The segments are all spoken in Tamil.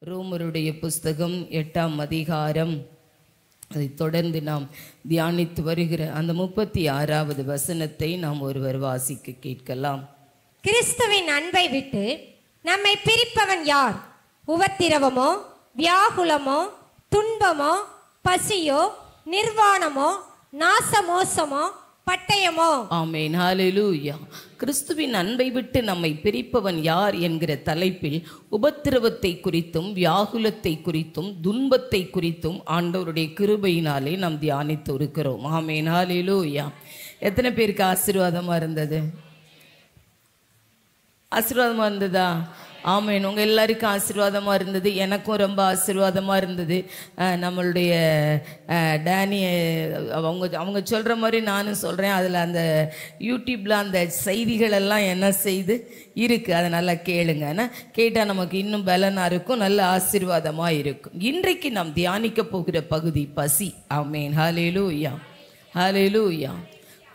ரோமருடைய புஸ்தகம் 8ஆம் அதிகாரம், அதை தொடர்ந்து நாம் தியானித்து வருகிற அந்த 36வது வசனத்தை நாம் ஒருவர் வாசிக்க கேட்கலாம். கிறிஸ்துவின் அன்பை விட்டு நம்மை பிரிப்பவன் யார்? உபத்திரவமோ, வியாகுலமோ, துன்பமோ, பசியோ, நிர்வாணமோ, நாசமோசமோ, பட்டயமோ? ஆமென், ஹல்லேலூயா. கிறிஸ்துவின் அன்பை விட்டு நம்மை பிரிப்பவன் யார் என்கிற தலைப்பில் உபத்திரவத்தை குறித்தும் வியாகுலத்தை குறித்தும் துன்பத்தை குறித்தும் ஆண்டவருடைய கிருபையினாலே நாம் தியானித்து இருக்கிறோம். ஆமென், ஹல்லேலூயா. எத்தனை பேருக்கு ஆசீர்வாதமா இருந்தது? ஆசீர்வாதமா இருந்ததா? ஆமென். உங்கள் எல்லாருக்கும் ஆசீர்வாதமாக இருந்தது. எனக்கும் ரொம்ப ஆசீர்வாதமாக இருந்தது. நம்மளுடைய டேனி அவங்க சொல்கிற மாதிரி நானும் சொல்கிறேன். அதில் அந்த யூடியூப்பில் அந்த செய்திகள் எல்லாம் என்ன செய்து இருக்குது, அதை நல்லா கேளுங்க. ஆனால் கேட்டால் நமக்கு இன்னும் பலனாக இருக்கும், நல்ல ஆசீர்வாதமாக இருக்கும். இன்றைக்கு நாம் தியானிக்க போகிற பகுதி பசி. ஆமென், ஹல்லேலூயா, ஹல்லேலூயா.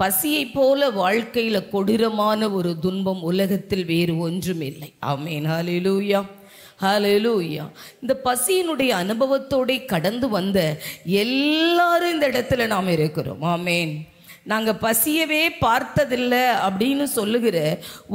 பசியை போல வாழ்க்கையில கொடூரமான ஒரு துன்பம் உலகத்தில் வேறு ஒன்றும் இல்லை. ஆமென், ஹல்லேலூயா, ஹல்லேலூயா. இந்த பசியினுடைய அனுபவத்தோட கடந்து வந்த எல்லாரும் இந்த இடத்துல நாம் இருக்கிறோம். ஆமென். நாங்கள் பசியவே பார்த்ததில்லை அப்படின்னு சொல்லுகிற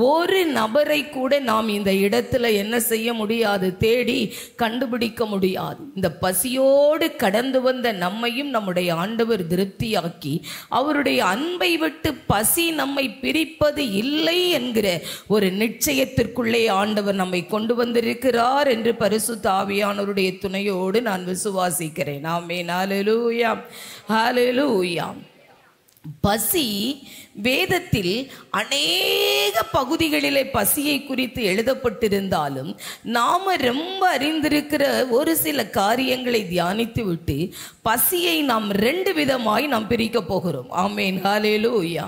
ஒரு நபரை கூட நாம் இந்த இடத்துல என்ன செய்ய முடியாது, தேடி கண்டுபிடிக்க முடியாது. இந்த பசியோடு கடந்து வந்த நம்மையும் நம்முடைய ஆண்டவர் திருப்தியாக்கி அவருடைய அன்பை விட்டு பசி நம்மை பிரிப்பது இல்லை என்கிற ஒரு நிச்சயத்திற்குள்ளே ஆண்டவர் நம்மை கொண்டு வந்திருக்கிறார் என்று பரிசுத்த ஆவியானவருடைய துணையோடு நான் விசுவாசிக்கிறேன். ஆமென், ஹல்லேலூயா, ஹல்லேலூயா. பசி வேதத்தில் அநேக பகுதிகளிலே பசியை குறித்து எழுதப்பட்டிருந்தாலும் நாம ரொம்ப அறிந்திருக்கிற ஒரு சில காரியங்களை தியானித்து விட்டு பசியை நாம் 2 விதமாய் நாம் பிரிக்க போகிறோம். ஆமென், ஹல்லேலூயா.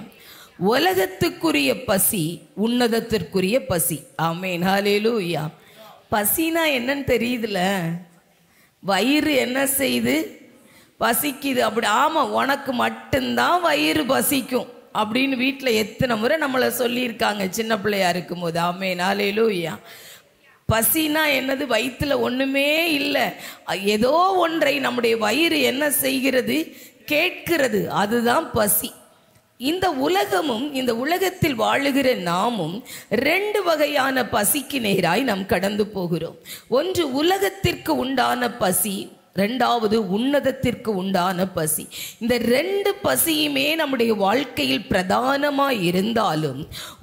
உலகத்துக்குரிய பசி, உன்னதத்திற்குரிய பசி. ஆமென், ஹல்லேலூயா. பசினா என்னன்னு தெரியுதுல? வயிறு என்ன செய்யுது? பசிக்குது. அப்படி ஆமா, உனக்கு மட்டும்தான் வயிறு பசிக்கும் அப்படின்னு வீட்டில் எத்தனை முறை நம்மளை சொல்லியிருக்காங்க சின்ன பிள்ளையா இருக்கும்போது. ஆமென், ஹல்லேலூயா. பசினா என்னது? வயிற்றுல ஒண்ணுமே இல்லை, ஏதோ ஒன்றை நம்முடைய வயிறு என்ன செய்கிறது? கேட்கிறது. அதுதான் பசி. இந்த உலகமும் இந்த உலகத்தில் வாழுகிற நாமும் 2 வகையான பசிக்கு நேராய் நாம் கடந்து போகிறோம். ஒன்று உலகத்திற்கு உண்டான பசி, 2வது உன்னதத்திற்கு உண்டான பசி. இந்த 2 பசியுமே நம்முடைய வாழ்க்கையில் பிரதானமாய் இருந்தாலும்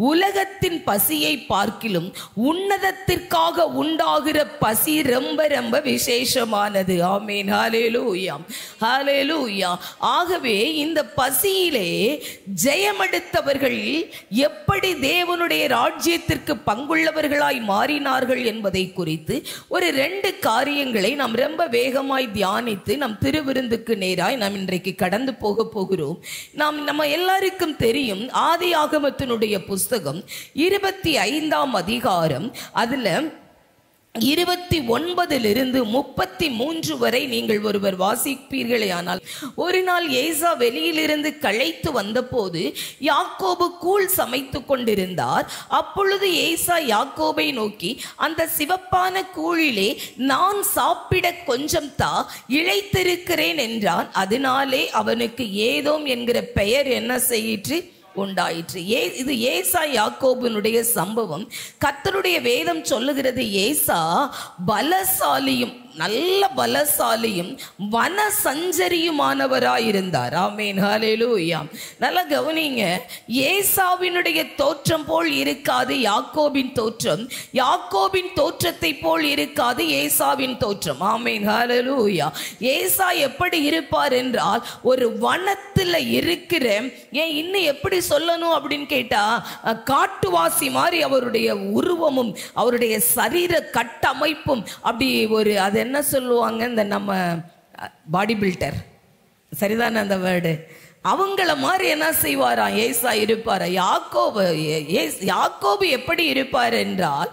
உலகத்தின் பசியை பார்க்கிலும் உன்னதத்திற்காக உண்டாகிற பசி ரொம்ப ரொம்ப விசேஷமானது. ஆமென், ஹல்லேலூயா, ஹல்லேலூயா. ஆகவே இந்த பசியிலே ஜெயமெடுத்தவர்கள் எப்படி தேவனுடைய ராஜ்யத்திற்கு பங்குள்ளவர்களாய் மாறினார்கள் என்பதை குறித்து ஒரு 2 காரியங்களை நாம் ரொம்ப வேகமாய் தியானித்து நம் திருவிருந்துக்கு நேராய் நாம் இன்றைக்கு கடந்து போகிறோம். நம்ம எல்லாருக்கும் தெரியும், ஆதியாகமத்தினுடைய புஸ்தகம் 25ஆம் அதிகாரம், அதுல 29 33 வரை நீங்கள் ஒருவர் வாசிப்பீர்களே ஆனால், ஒரு நாள் ஏசா வெளியிலிருந்து களைத்து வந்தபோது யாக்கோபு கூழ் சமைத்து கொண்டிருந்தார். அப்பொழுது ஏசா யாக்கோபை நோக்கி, அந்த சிவப்பான கூழிலே நான் சாப்பிட கொஞ்சம் தா, இளைத்திருக்கிறேன் என்றான். அதனாலே அவனுக்கு ஏதோம் என்கிற பெயர் என்ன செய்யிற்று? உண்டாயிற்று. இது ஏசா யாக்கோபினுடைய சம்பவம். கர்த்தருடைய வேதம் சொல்லுகிறது, ஏசா பலசாலியும் நல்ல பலசாலியும் வன சஞ்சரியுமானவராயிருந்தார். ஆமென், ஹல்லேலூயா. நல்லா கவனிங்க. ஏசாவினுடைய தோற்றம் போல் இருக்காது யாக்கோபின் தோற்றம், யாக்கோபின் தோற்றத்தை போல் இருக்காது ஏசாவின் தோற்றம். ஆமென், ஹல்லேலூயா. ஏசா எப்படி இருப்பார் என்றால், ஒரு வனத்தில் இருக்கிற, ஏன் இன்னும் எப்படி சொல்லணும் அப்படின்னு கேட்டா, காட்டுவாசி மாதிரி அவருடைய உருவமும் அவருடைய சரீர கட்டமைப்பும் அப்படி ஒரு, அது என்ன சொல்லுவாங்க, இந்த நம்ம பாடி பில்டர், சரிதானே அந்த வேர்டு? அவங்கள மாதிரி என்ன செய்வாரா ஏசா இருப்பாரா? யாக்கோபு எப்படி இருப்பார் என்றால்,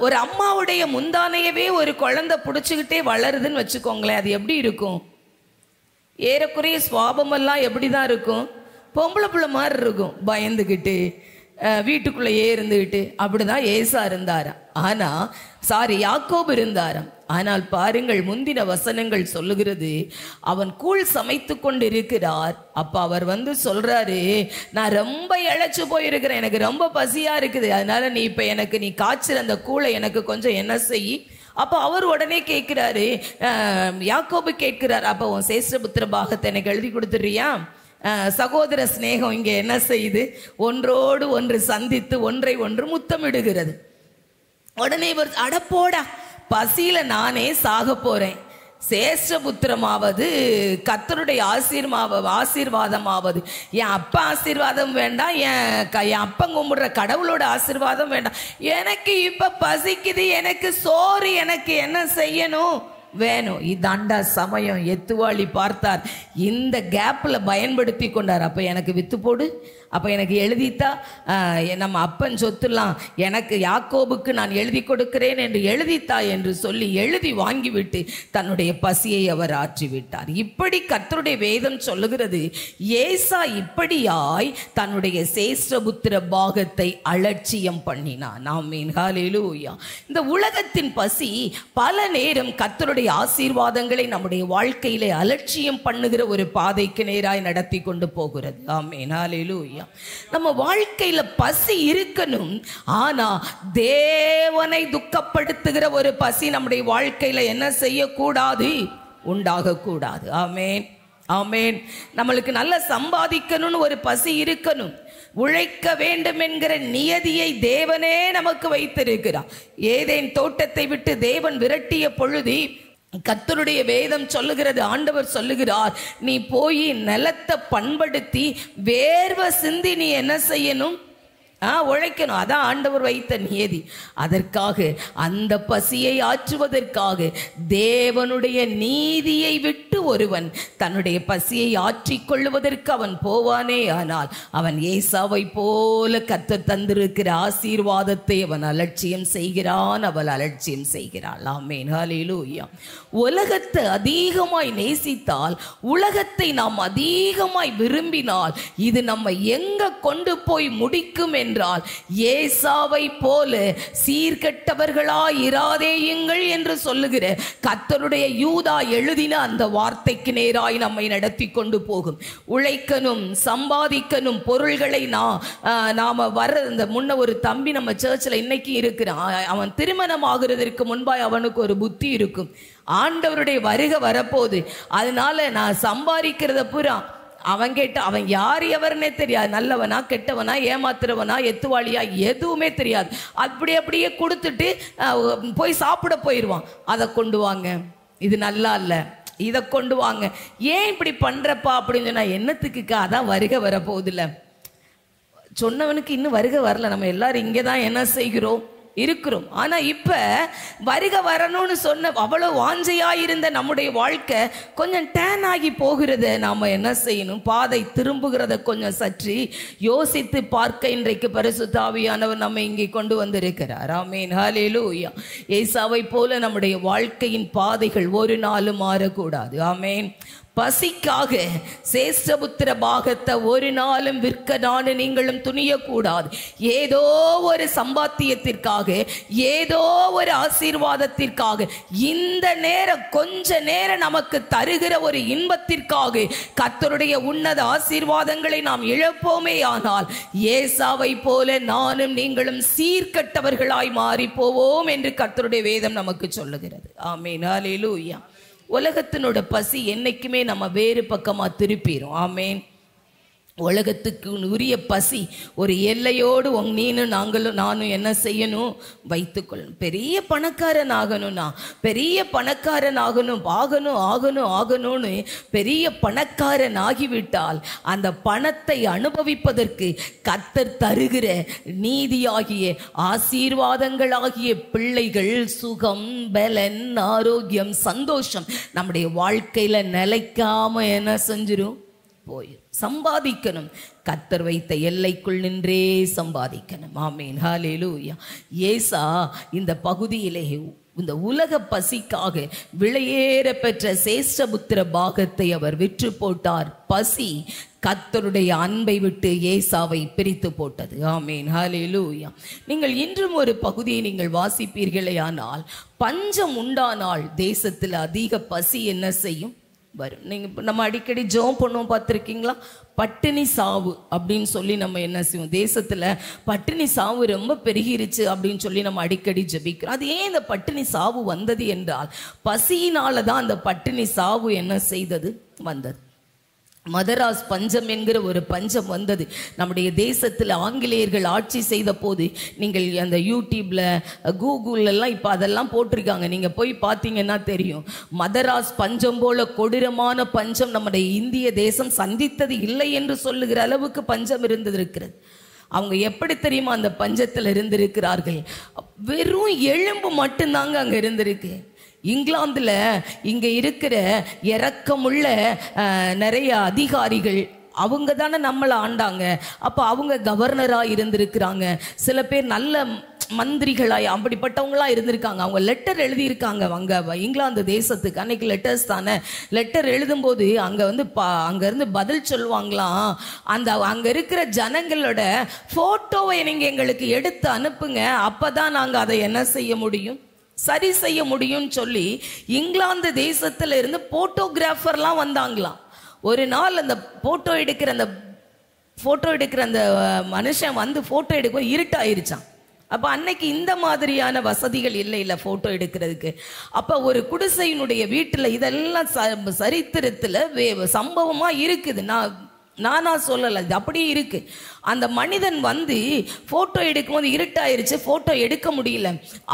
ஒரு அம்மாவுடைய முந்தானையவே ஒரு குழந்தை பிடிச்சுக்கிட்டே வளருதுன்னு வச்சுக்கோங்களேன். அது எப்படி இருக்கும்? ஏறக்குறைய சுவாபமெல்லாம் எப்படிதான் இருக்கும்? பொம்பளை பிள்ளை மாதிரி இருக்கும், பயந்துக்கிட்டு வீட்டுக்குள்ளேயே இருந்துக்கிட்டு. அப்படிதான் ஏசா இருந்தாரா. ஆனா யாக்கோபு இருந்தாராம். ஆனால் பாருங்கள், முந்தின வசனங்கள் சொல்லுகிறது, அவன் கூழ் சமைத்து கொண்டு இருக்கிறார். அப்ப அவர் சொல்றாரு, நான் ரொம்ப இழைச்சு போயிருக்கிறேன், எனக்கு ரொம்ப பசியா இருக்குது, அதனால நீ இப்ப எனக்கு நீ காய்ச்சல் அந்த கூழை எனக்கு கொஞ்சம் என்ன செய். அப்போ அவர் உடனே கேட்கிறாரு, யாக்கோபு கேட்கிறார், அப்போ உன் சேஷ்டபுத்திர பாகத்தை எனக்கு எழுதி கொடுத்துறியா? சகோதர சிநேகம் இங்கே என்ன செய்யுது? ஒன்றோடு ஒன்று சந்தித்து ஒன்றை ஒன்று முத்தமிடுகிறது. உடனே இவர், அடப்போடா, பசியில நானே சாக போறேன், சேஷ்டபுத்திரமாவது கர்த்தருடைய ஆசீர்வாதமாவது, என் அப்பா ஆசீர்வாதம் வேண்டாம், என் அப்பன் கும்பிடுற கடவுளோட ஆசீர்வாதம் வேண்டாம், எனக்கு இப்ப பசிக்குது, எனக்கு சோறு, எனக்கு என்ன செய்யணும் வேணும். இதாண்டா சமயம். எத்துவாளி பார்த்தார், இந்த கேப்ல பயன்படுத்தி கொண்டார். அப்ப எனக்கு வித்து போடு, அப்ப எனக்கு எழுதித்தா, நம்ம அப்பன் சொத்துலாம் எனக்கு யாக்கோபுக்கு நான் எழுதி கொடுக்கிறேன் என்று எழுதித்தா என்று சொல்லி எழுதி வாங்கிவிட்டு தன்னுடைய பசியை அவர் ஆற்றிவிட்டார். இப்படி கர்த்தருடைய வேதம் சொல்லுகிறது, ஏசா இப்படியாய் தன்னுடைய சேஷ்டபுத்திர பாகத்தை அலட்சியம் பண்ணினான். ஆமென், ஹல்லேலூயா. இந்த உலகத்தின் பசி பல நேரம் கர்த்தருடைய ஆசீர்வாதங்களை நம்முடைய வாழ்க்கையிலே அலட்சியம் பண்ணுகிற ஒரு பாதைக்கு நேராய் நடத்தி கொண்டு போகிறது. ஆமென், ஹல்லேலூயா. நம்ம வாழ்க்கையில பசி இருக்கணும், ஆனா தேவனை துக்கப்படுத்துகிற ஒரு பசி நம்முடைய வாழ்க்கையில என்ன செய்யக்கூடாது? உண்டாக கூடாது. ஆமென், ஆமென். நம்மளுக்கு நல்ல சம்பாதிக்கணும்னு ஒரு பசி இருக்கணும், உழைக்க வேண்டும் என்கிற நியதியை தேவனே நமக்கு வைத்திருக்கிறார். ஏதேன் தோட்டத்தை விட்டு தேவன் விரட்டிய பொழுது கர்த்தருடைய வேதம் சொல்லுகிறது, ஆண்டவர் சொல்லுகிறார், நீ போய் நிலத்தை பண்படுத்தி வேர்வை சிந்தி நீ என்ன செய்யணும்? உழைக்கணும். அதான் ஆண்டவர் வைத்த நியதி. அதற்காக, அந்த பசியை ஆற்றுவதற்காக தேவனுடைய நீதியை விட்டு ஒருவன் தன்னுடைய பசியை ஆற்றிக்கொள்வதற்கு அவன் போவானே, ஆனால் அவன் ஏசாவை போல கர்த்தர் தந்திருக்கிற ஆசீர்வாதத்தை அவன் அலட்சியம் செய்கிறான், அவள் அலட்சியம் செய்கிறாள். ஆமென், ஹல்லேலூயா. உலகத்தை அதிகமாய் நேசித்தால், உலகத்தை நாம் அதிகமாய் விரும்பினால், இது நம்ம எங்க கொண்டு போய் முடிக்கும் என்றால், ஏசாவை போல சீர்கெட்டவர்களாய் இராதேயுங்கள் என்று சொல்லுகிற கர்த்தருடைய யூதா எழுதின அந்த வார்த்தைக்கு நேராய் நம்மை நடத்தி கொண்டு போகும். உழைக்கணும், சம்பாதிக்கணும், பொருள்களை நாம இந்த முன்ன ஒரு தம்பி நம்ம சர்ச்சில் இன்னைக்கு இருக்கிறான். அவன் திருமணம் ஆகுறதற்கு முன்பாய் அவனுக்கு ஒரு புத்தி இருக்கும், ஆண்டவருடைய வருகை வரப்போகுது, அதனால நான் சம்பாதிக்கிறத பூரா அவன் கேட்ட, அவன் யார் எவர்னே தெரியாது, நல்லவனா கெட்டவனா ஏமாத்துறவனா எத்துவாளியா எதுவுமே தெரியாது, அப்படியே கொடுத்துட்டு போய் சாப்பிட போயிடுவான். அதை கொண்டு வாங்க, இது நல்லா இல்லை, இதை கொண்டு வாங்க, ஏன் இப்படி பண்றப்பா அப்படின்னு சொன்னா, என்னத்துக்குக்கா, அதான் வருகை வரப்போகுதுல்ல. சொன்னவனுக்கு இன்னும் வருகை வரல, நம்ம எல்லாரும் இங்கே தான் என்ன செய்கிறோம், இருக்கிறோம். ஆனா இப்ப வருகை வரணும்னு சொன்ன அவ்வளவு வாஞ்சையாயிருந்த நம்முடைய வாழ்க்கை கொஞ்சம் டேன் ஆகி போகிறத நாம என்ன செய்யணும்? பாதை திரும்புகிறத கொஞ்சம் சற்று யோசித்து பார்க்க இன்றைக்கு பரிசுத்த ஆவியானவர் நம்ம இங்கே கொண்டு வந்திருக்கிறார். ஆமென், ஹல்லேலூயா. ஏசாவை போல நம்முடைய வாழ்க்கையின் பாதைகள் ஒரு நாளும் மாறக்கூடாது. ஆமென். பசிக்காக சேஷ்டபுத்திர பாகத்தை ஒரு நாளும் விற்க நானும் நீங்களும் துணியக்கூடாது. ஏதோ ஒரு சம்பாத்தியத்திற்காக, ஏதோ ஒரு ஆசீர்வாதத்திற்காக, இந்த நேரம் கொஞ்ச நேரம் நமக்கு தருகிற ஒரு இன்பத்திற்காக கர்த்தருடைய உன்னத ஆசீர்வாதங்களை நாம் இழப்போமே, ஆனால் ஏசாவை போல நானும் நீங்களும் சீர்கெட்டவர்களாய் மாறி போவோம் என்று கர்த்தருடைய வேதம் நமக்கு சொல்லுகிறது. ஆமென், ஹல்லேலூயா. உலகத்தினோட பசி என்னைக்குமே நம்ம வேறு பக்கமா திருப்பிடும். ஆமென். உலகத்துக்கு உரிய பசி ஒரு எல்லையோடு நானும் என்ன செய்யணும்? வைத்துக்கொள்ளணும். பெரிய பணக்காரன் ஆகணும்னா, பெரிய பணக்காரன் ஆகணும்னு பெரிய பணக்காரன் ஆகிவிட்டால், அந்த பணத்தை அனுபவிப்பதற்கு கர்த்தர் தருகிற நீதியாகிய ஆசீர்வாதங்களாகிய பிள்ளைகள், சுகம், பலன், ஆரோக்கியம், சந்தோஷம் நம்முடைய வாழ்க்கையில நிலைக்காம என்ன செஞ்சிரும்? போயிடும். சம்பாதிக்கணும், கர்த்தர் வைத்த எல்லைக்குள் நின்றே சம்பாதிக்கணும். ஆமென், ஹல்லேலூயா. ஏசா இந்த பகுதியிலே இந்த உலக பசிக்காக விலையேற பெற்ற சேஷ்டபுத்திர பாகத்தை அவர் விற்று போட்டார். பசி கர்த்தருடைய அன்பை விட்டு ஏசாவை பிரித்து போட்டது. ஆமேன், ஹல்லேலூயா. நீங்கள் இன்றும் ஒரு பகுதியை நீங்கள் வாசிப்பீர்களே ஆனால், பஞ்சம் உண்டானால் தேசத்தில் அதிக பசி என்ன செய்யும்? வரும். நீங்கள் நம்ம அடிக்கடி ஜெபம் பண்ணுவோம், பார்த்துருக்கீங்களா? பட்டினி சாவு அப்படின்னு சொல்லி நம்ம என்ன செய்வோம்? தேசத்தில் பட்டினி சாவு ரொம்ப பெருகிருச்சு அப்படின்னு சொல்லி நம்ம அடிக்கடி ஜெபிக்கிறோம். அது ஏன் இந்த பட்டினி சாவு வந்தது என்றால், பசியினால தான் அந்த பட்டினி சாவு என்ன செய்தது? வந்தது. மதராஸ் பஞ்சம் என்கிற ஒரு பஞ்சம் வந்தது நம்முடைய தேசத்தில். ஆங்கிலேயர்கள் ஆட்சி செய்த போது, நீங்கள் அந்த யூடியூப்ல கூகுள்லாம் இப்போ அதெல்லாம் போட்டிருக்காங்க, நீங்கள் போய் பார்த்தீங்கன்னா தெரியும். மதராஸ் பஞ்சம் போல கொடூரமான பஞ்சம் நம்முடைய இந்திய தேசம் சந்தித்தது இல்லை என்று சொல்லுகிற அளவுக்கு பஞ்சம் இருக்கிறது. அவங்க எப்படி தெரியுமா அந்த பஞ்சத்தில் இருந்திருக்கிறார்கள்? வெறும் எலும்பு மட்டும்தாங்க அங்கே இருந்திருக்கு. இங்கிலாந்துல இங்க இருக்கிற இரக்கமுள்ள நிறைய அதிகாரிகள், அவங்க தானே நம்மளை ஆண்டாங்க. அப்ப அவங்க கவர்னரா இருந்திருக்கிறாங்க. சில பேர் நல்ல மந்திரிகளாய் அப்படிப்பட்டவங்களா இருந்திருக்காங்க. அவங்க லெட்டர் எழுதியிருக்காங்க அங்க இங்கிலாந்து தேசத்துக்கு. அன்னைக்கு லெட்டர்ஸ் தானே. லெட்டர் எழுதும்போது அங்க வந்து அங்க இருந்து பதில் சொல்லுவாங்களாம், அந்த அங்க இருக்கிற ஜனங்களோட போட்டோவை நீங்க எங்களுக்கு எடுத்து அனுப்புங்க, அப்பதான் நாங்க அதை என்ன செய்ய முடியும், சரி செய்ய முடியும்னு சொல்லி இங்கிலாந்து தேசத்துல இருந்து போட்டோகிராஃபர்லாம் வந்தாங்களாம். ஒரு நாள் அந்த போட்டோ எடுக்கிற அந்த மனுஷன் வந்து போட்டோ எடுக்க இருட்டாயிருச்சான். அப்போ அன்னைக்கு இந்த மாதிரியான வசதிகள் இல்லை போட்டோ எடுக்கிறதுக்கு. அப்போ ஒரு குடிசையினுடைய வீட்டில் இதெல்லாம் சரித்திரத்தில் சம்பவமா இருக்குது. நானா சொல்லலை, இது அப்படியே இருக்கு. அந்த மனிதன் வந்து போட்டோ எடுக்கும்போது இருட்டாயிருச்சு, போட்டோ எடுக்க முடியல.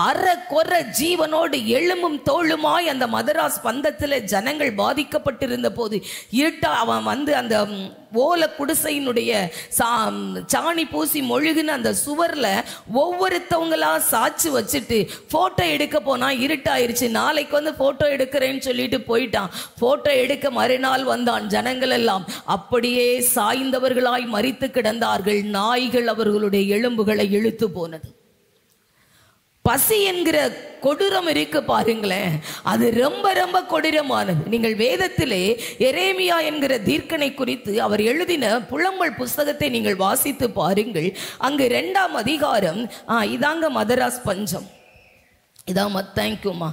அரை கொற ஜீவனோடு எலும்பும் தோளுமாய் அந்த மதராஸ் பந்தத்தில் ஜனங்கள் பாதிக்கப்பட்டிருந்த போது இருட்டா அவன் வந்து அந்த ஓலை குடிசையினுடைய சாணி பூசி மொழுகுன்னு அந்த சுவர்ல ஒவ்வொருத்தவங்களா சாட்சி வச்சுட்டு போட்டோ எடுக்க போனா இருட்டாயிருச்சு. நாளைக்கு வந்து போட்டோ எடுக்கிறேன்னு சொல்லிட்டு போயிட்டான். போட்டோ எடுக்க மறுநாள் வந்தான். ஜனங்கள் எல்லாம் அப்படியே சாய்ந்தவர்களாய் மரித்து கிடந்தார்கள். நாய்கள் அவர்களுடைய எலும்புகளை இழுத்து போனது. பசி என்கிற கொடூரம் இருக்கு பாருங்களேன், அது ரொம்ப ரொம்ப கொடூரமானது. நீங்கள் வேதத்திலே எரேமியா என்கிற தீர்க்கனை குறித்து அவர் எழுதின புலம்பல் புஸ்தகத்தை நீங்கள் வாசித்து பாருங்கள். அங்கு 2ஆம் அதிகாரம், இதாங்க மதராஸ் பஞ்சம், இதான் தேங்க்யூமா.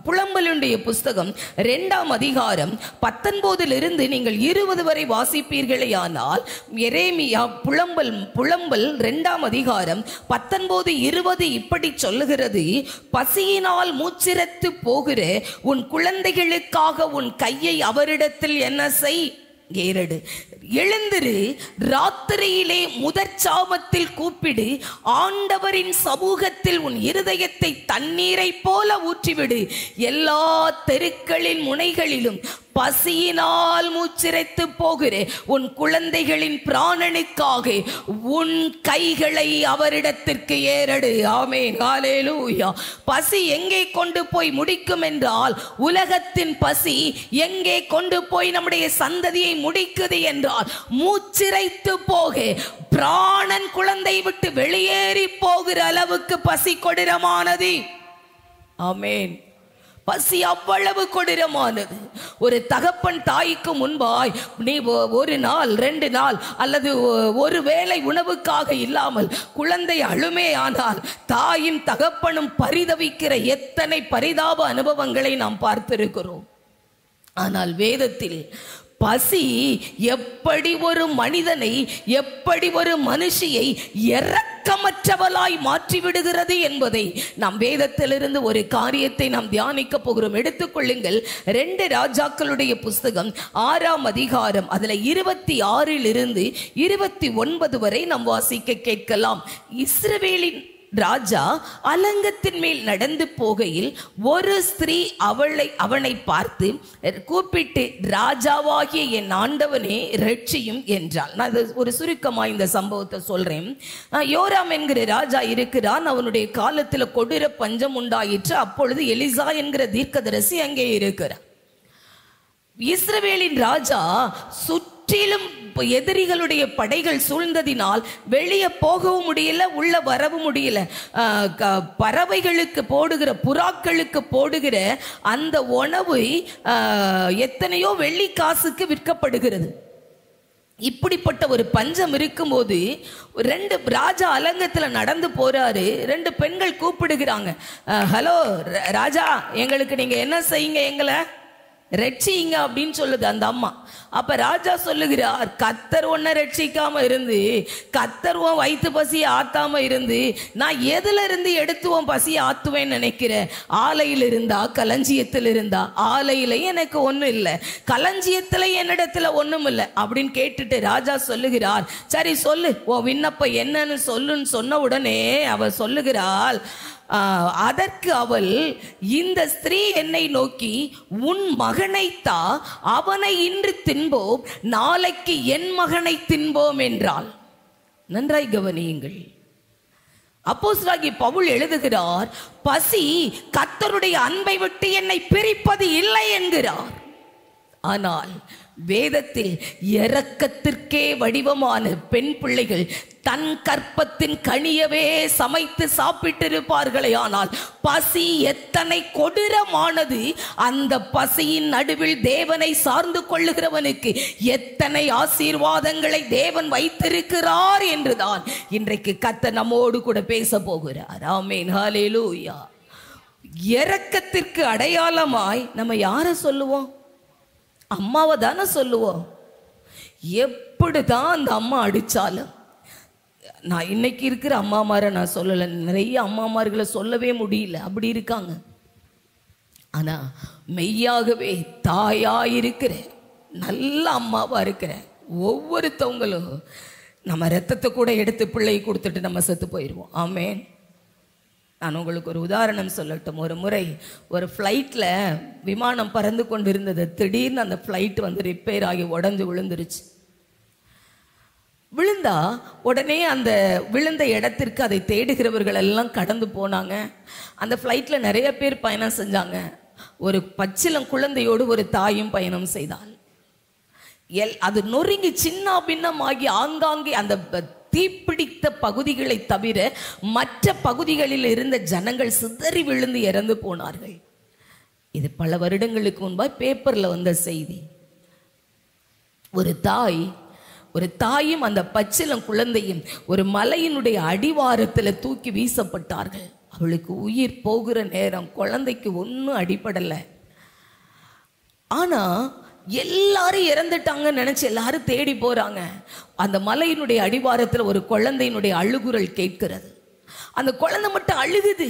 புலம்பலுடைய புஸ்தகம் 2ஆம் அதிகாரம் 19 நீங்கள் 20 வரை வாசிப்பீர்களே ஆனால், எரேமியா புலம்பல் 2ஆம் அதிகாரம் 19, 20 இப்படி சொல்லுகிறது: பசியினால் மூச்சிரத்து போகிற உன் குழந்தைகளுக்காக உன் கையை அவரிடத்தில் என்ன செய், ஏறடு. எழுந்திரு, ராத்திரியிலே முதற்சாமத்தில் கூப்பிடு, ஆண்டவரின் சமூகத்தில் உன் இருதயத்தை தண்ணீரை போல ஊற்றிவிடு. எல்லா தெருக்களின் முனைகளிலும் பசியினால் மூச்சிரைத்து போகிற உன் குழந்தைகளின் பிராணனுக்காக உன் கைகளை அவரிடத்திற்கு ஏறடு. ஆமென், ஹல்லேலூயா. பசி எங்கே கொண்டு போய் முடிக்கும் என்றால், உலகத்தின் பசி எங்கே கொண்டு போய் நம்முடைய சந்ததியை முடிக்குது என்றால், மூச்சிரைத்து போக பிராணன் குழந்தை விட்டு வெளியேறி போகிற அளவுக்கு பசி கொடூரமானது. ஆமென். பசி அவ்வளவு கொடூரமானது. ஒரு தகப்பன் தாய்க்கு முன்பாய் நீ ஒரு நாள் 2 நாள் அல்லது ஒரு வேளை உணவுக்காக இல்லாமல் குழந்தை அழுமே ஆனால் தாயும் தகப்பனும் பரிதவிக்கிற எத்தனை பரிதாப அனுபவங்களை நாம் பார்த்திருக்கிறோம். ஆனால் வேதத்தில் பசி எப்படி ஒரு மனிதனை, எப்படி ஒரு மனுஷியை இரக்கமற்றவளாய் மாற்றிவிடுகிறது என்பதை நாம் வேதத்திலிருந்து ஒரு காரியத்தை நாம் தியானிக்க போகிறோம். எடுத்துக்கொள்ளுங்கள், 2 ராஜாக்களுடைய புஸ்தகம் 6ஆம் அதிகாரம், அதுல 26 29 வரை நாம் வாசிக்க கேட்கலாம். இஸ்ரவேலின் ராஜா அலங்கத்தின் மேல் நடந்து போகையில் ஒரு ஸ்திரீ அவனை பார்த்து கூப்பிட்டு, ராஜாவாகிய என் ஆண்டவனே ரட்சியும் என்றாள். நான் ஒரு சுருக்கமா இந்த சம்பவத்தை சொல்றேன். யோராம் என்கிற ராஜா இருக்கிறான். அவனுடைய காலத்தில் கொடூர பஞ்சம் உண்டாயிற்று. அப்பொழுது எலிசா என்கிற தீர்க்கதரிசி அங்கே இருக்கிறார். இஸ்ரவேலின் ராஜா சுற்றிலும் எதிரிகளுடைய படைகள் சூழ்ந்ததினால் வெளியே போகவும் முடியல, உள்ள வரவும் முடியல. பறவைகளுக்கு போடுகிற, புறாக்களுக்கு போடுகிற அந்த உணவு எத்தனையோ வெள்ளி காசுக்கு விற்கப்படுகிறது. இப்படிப்பட்ட ஒரு பஞ்சம் இருக்கும்போது 2 ராஜா அலங்கத்தில் நடந்து போறாரு. 2 பெண்கள் கூப்பிடுகிறாங்க, ஹலோ ராஜா, எங்களுக்கு நீங்க என்ன செய்யுங்க, எங்களை ரட்சிங்க அப்படின்னு சொல்லுது அந்த அம்மா. அப்ப ராஜா சொல்லுகிறார், கத்தர் ஒன்ன ரட்சிக்காம இருந்து, கத்தர் உன் வயிற்று பசியை ஆத்தாம இருந்து, நான் எதுல இருந்து எடுத்து உன் பசியை ஆத்துவேன்னு நினைக்கிறேன்? ஆலையில் இருந்தா, களஞ்சியத்தில் இருந்தா? ஆலையில எனக்கு ஒண்ணும் இல்லை, களஞ்சியத்துல என்னிடத்துல ஒண்ணும் இல்லை அப்படின்னு கேட்டுட்டு ராஜா சொல்லுகிறார், சரி சொல்லு, உன் விண்ணப்பம் என்னன்னு சொல்லுன்னு சொன்ன உடனே அவ சொல்லுகிறாள், அதற்கு அவள், இந்த ஸ்திரீ என்னை நோக்கி, உன் மகனைத்தா, அவனை இன்று தின்போம், நாளைக்கு என் மகனை தின்போம் என்றாள். நன்றாய் கவனியுங்கள். அப்போஸ்தலனாகிய பவுல் எழுதுகிறார், பசி கர்த்தருடைய அன்பை விட்டு என்னை பிரிப்பது இல்லை என்கிறார். ஆனால் வேதத்தில் இரக்கத்திற்கே வடிவமான பெண் பிள்ளைகள் தன் கற்பத்தின் கனியவே சமைத்து சாப்பிட்டிருப்பார்களே. ஆனால் பசி எத்தனை கொடூரமானது! அந்த பசியின் நடுவில் தேவனை சார்ந்து கொள்ளுகிறவனுக்கு எத்தனை ஆசீர்வாதங்களை தேவன் வைத்திருக்கிறார் என்றுதான் இன்றைக்கு கர்த்தர் நம்மோடு கூட பேச போகிறார். ஆமென், ஹல்லேலூயா. இரக்கத்திற்கு அடையாளமாய் நம்ம யாரை சொல்லுவோம்? அம்மாவை தானே சொல்லுவோம். எப்படிதான் அந்த அம்மா அடிச்சாலும், நான் இன்னைக்கு இருக்கிற அம்மாமாரை நான் சொல்லலை, நிறைய அம்மாமார்களை சொல்லவே முடியல, அப்படி இருக்காங்க. ஆனா மெய்யாகவே தாயாயிருக்கிற நல்ல அம்மாவா இருக்கிற ஒவ்வொருத்தவங்களும் நம்ம ரத்தத்தை கூட எடுத்து பிள்ளையை கொடுத்துட்டு நம்ம செத்து போயிடுவோம். ஆமேன். நான் உங்களுக்கு ஒரு உதாரணம் சொல்லட்டும். ஒரு முறை ஒரு ஃப்ளைட்டில் விமானம் பறந்து கொண்டு இருந்தது. திடீர்னு அந்த ஃப்ளைட் வந்து ரிப்பேர் ஆகி உடஞ்சி விழுந்துருச்சு. விழுந்தா உடனே அந்த விழுந்த இடத்திற்கு அதை தேடுகிறவர்கள் எல்லாம் கடந்து போனாங்க. அந்த ஃப்ளைட்டில் நிறைய பேர் பயணம் செஞ்சாங்க. ஒரு பச்சிளம் குழந்தையோடு ஒரு தாயும் பயணம் செய்தாள். அது நொறுங்கி சின்ன பின்னமாகி ஆங்காங்கே அந்த தீப்பிடித்த பகுதிகளை தவிர மற்ற பகுதிகளில் இருந்த ஜனங்கள் சிதறி விழுந்து இறந்து போனார்கள். இது பல வருடங்களுக்கு முன்பாக பேப்பர்ல வந்த செய்தி. ஒரு தாயும் அந்த பச்சிளம் குழந்தையும் ஒரு மலையினுடைய அடிவாரத்தில் தூக்கி வீசப்பட்டார்கள். அவளுக்கு உயிர் போகிற நேரம், குழந்தைக்கு ஒன்றும் அடிபடலை. ஆனா எல்லாரும் இறந்துட்டாங்கன்னு நினைச்சு எல்லாரும் தேடி போறாங்க. அந்த மலையினுடைய அடிவாரத்தில் ஒரு குழந்தையினுடைய அழுகுரல் கேட்கிறது. அந்த குழந்தை மட்டும் அழுகுது.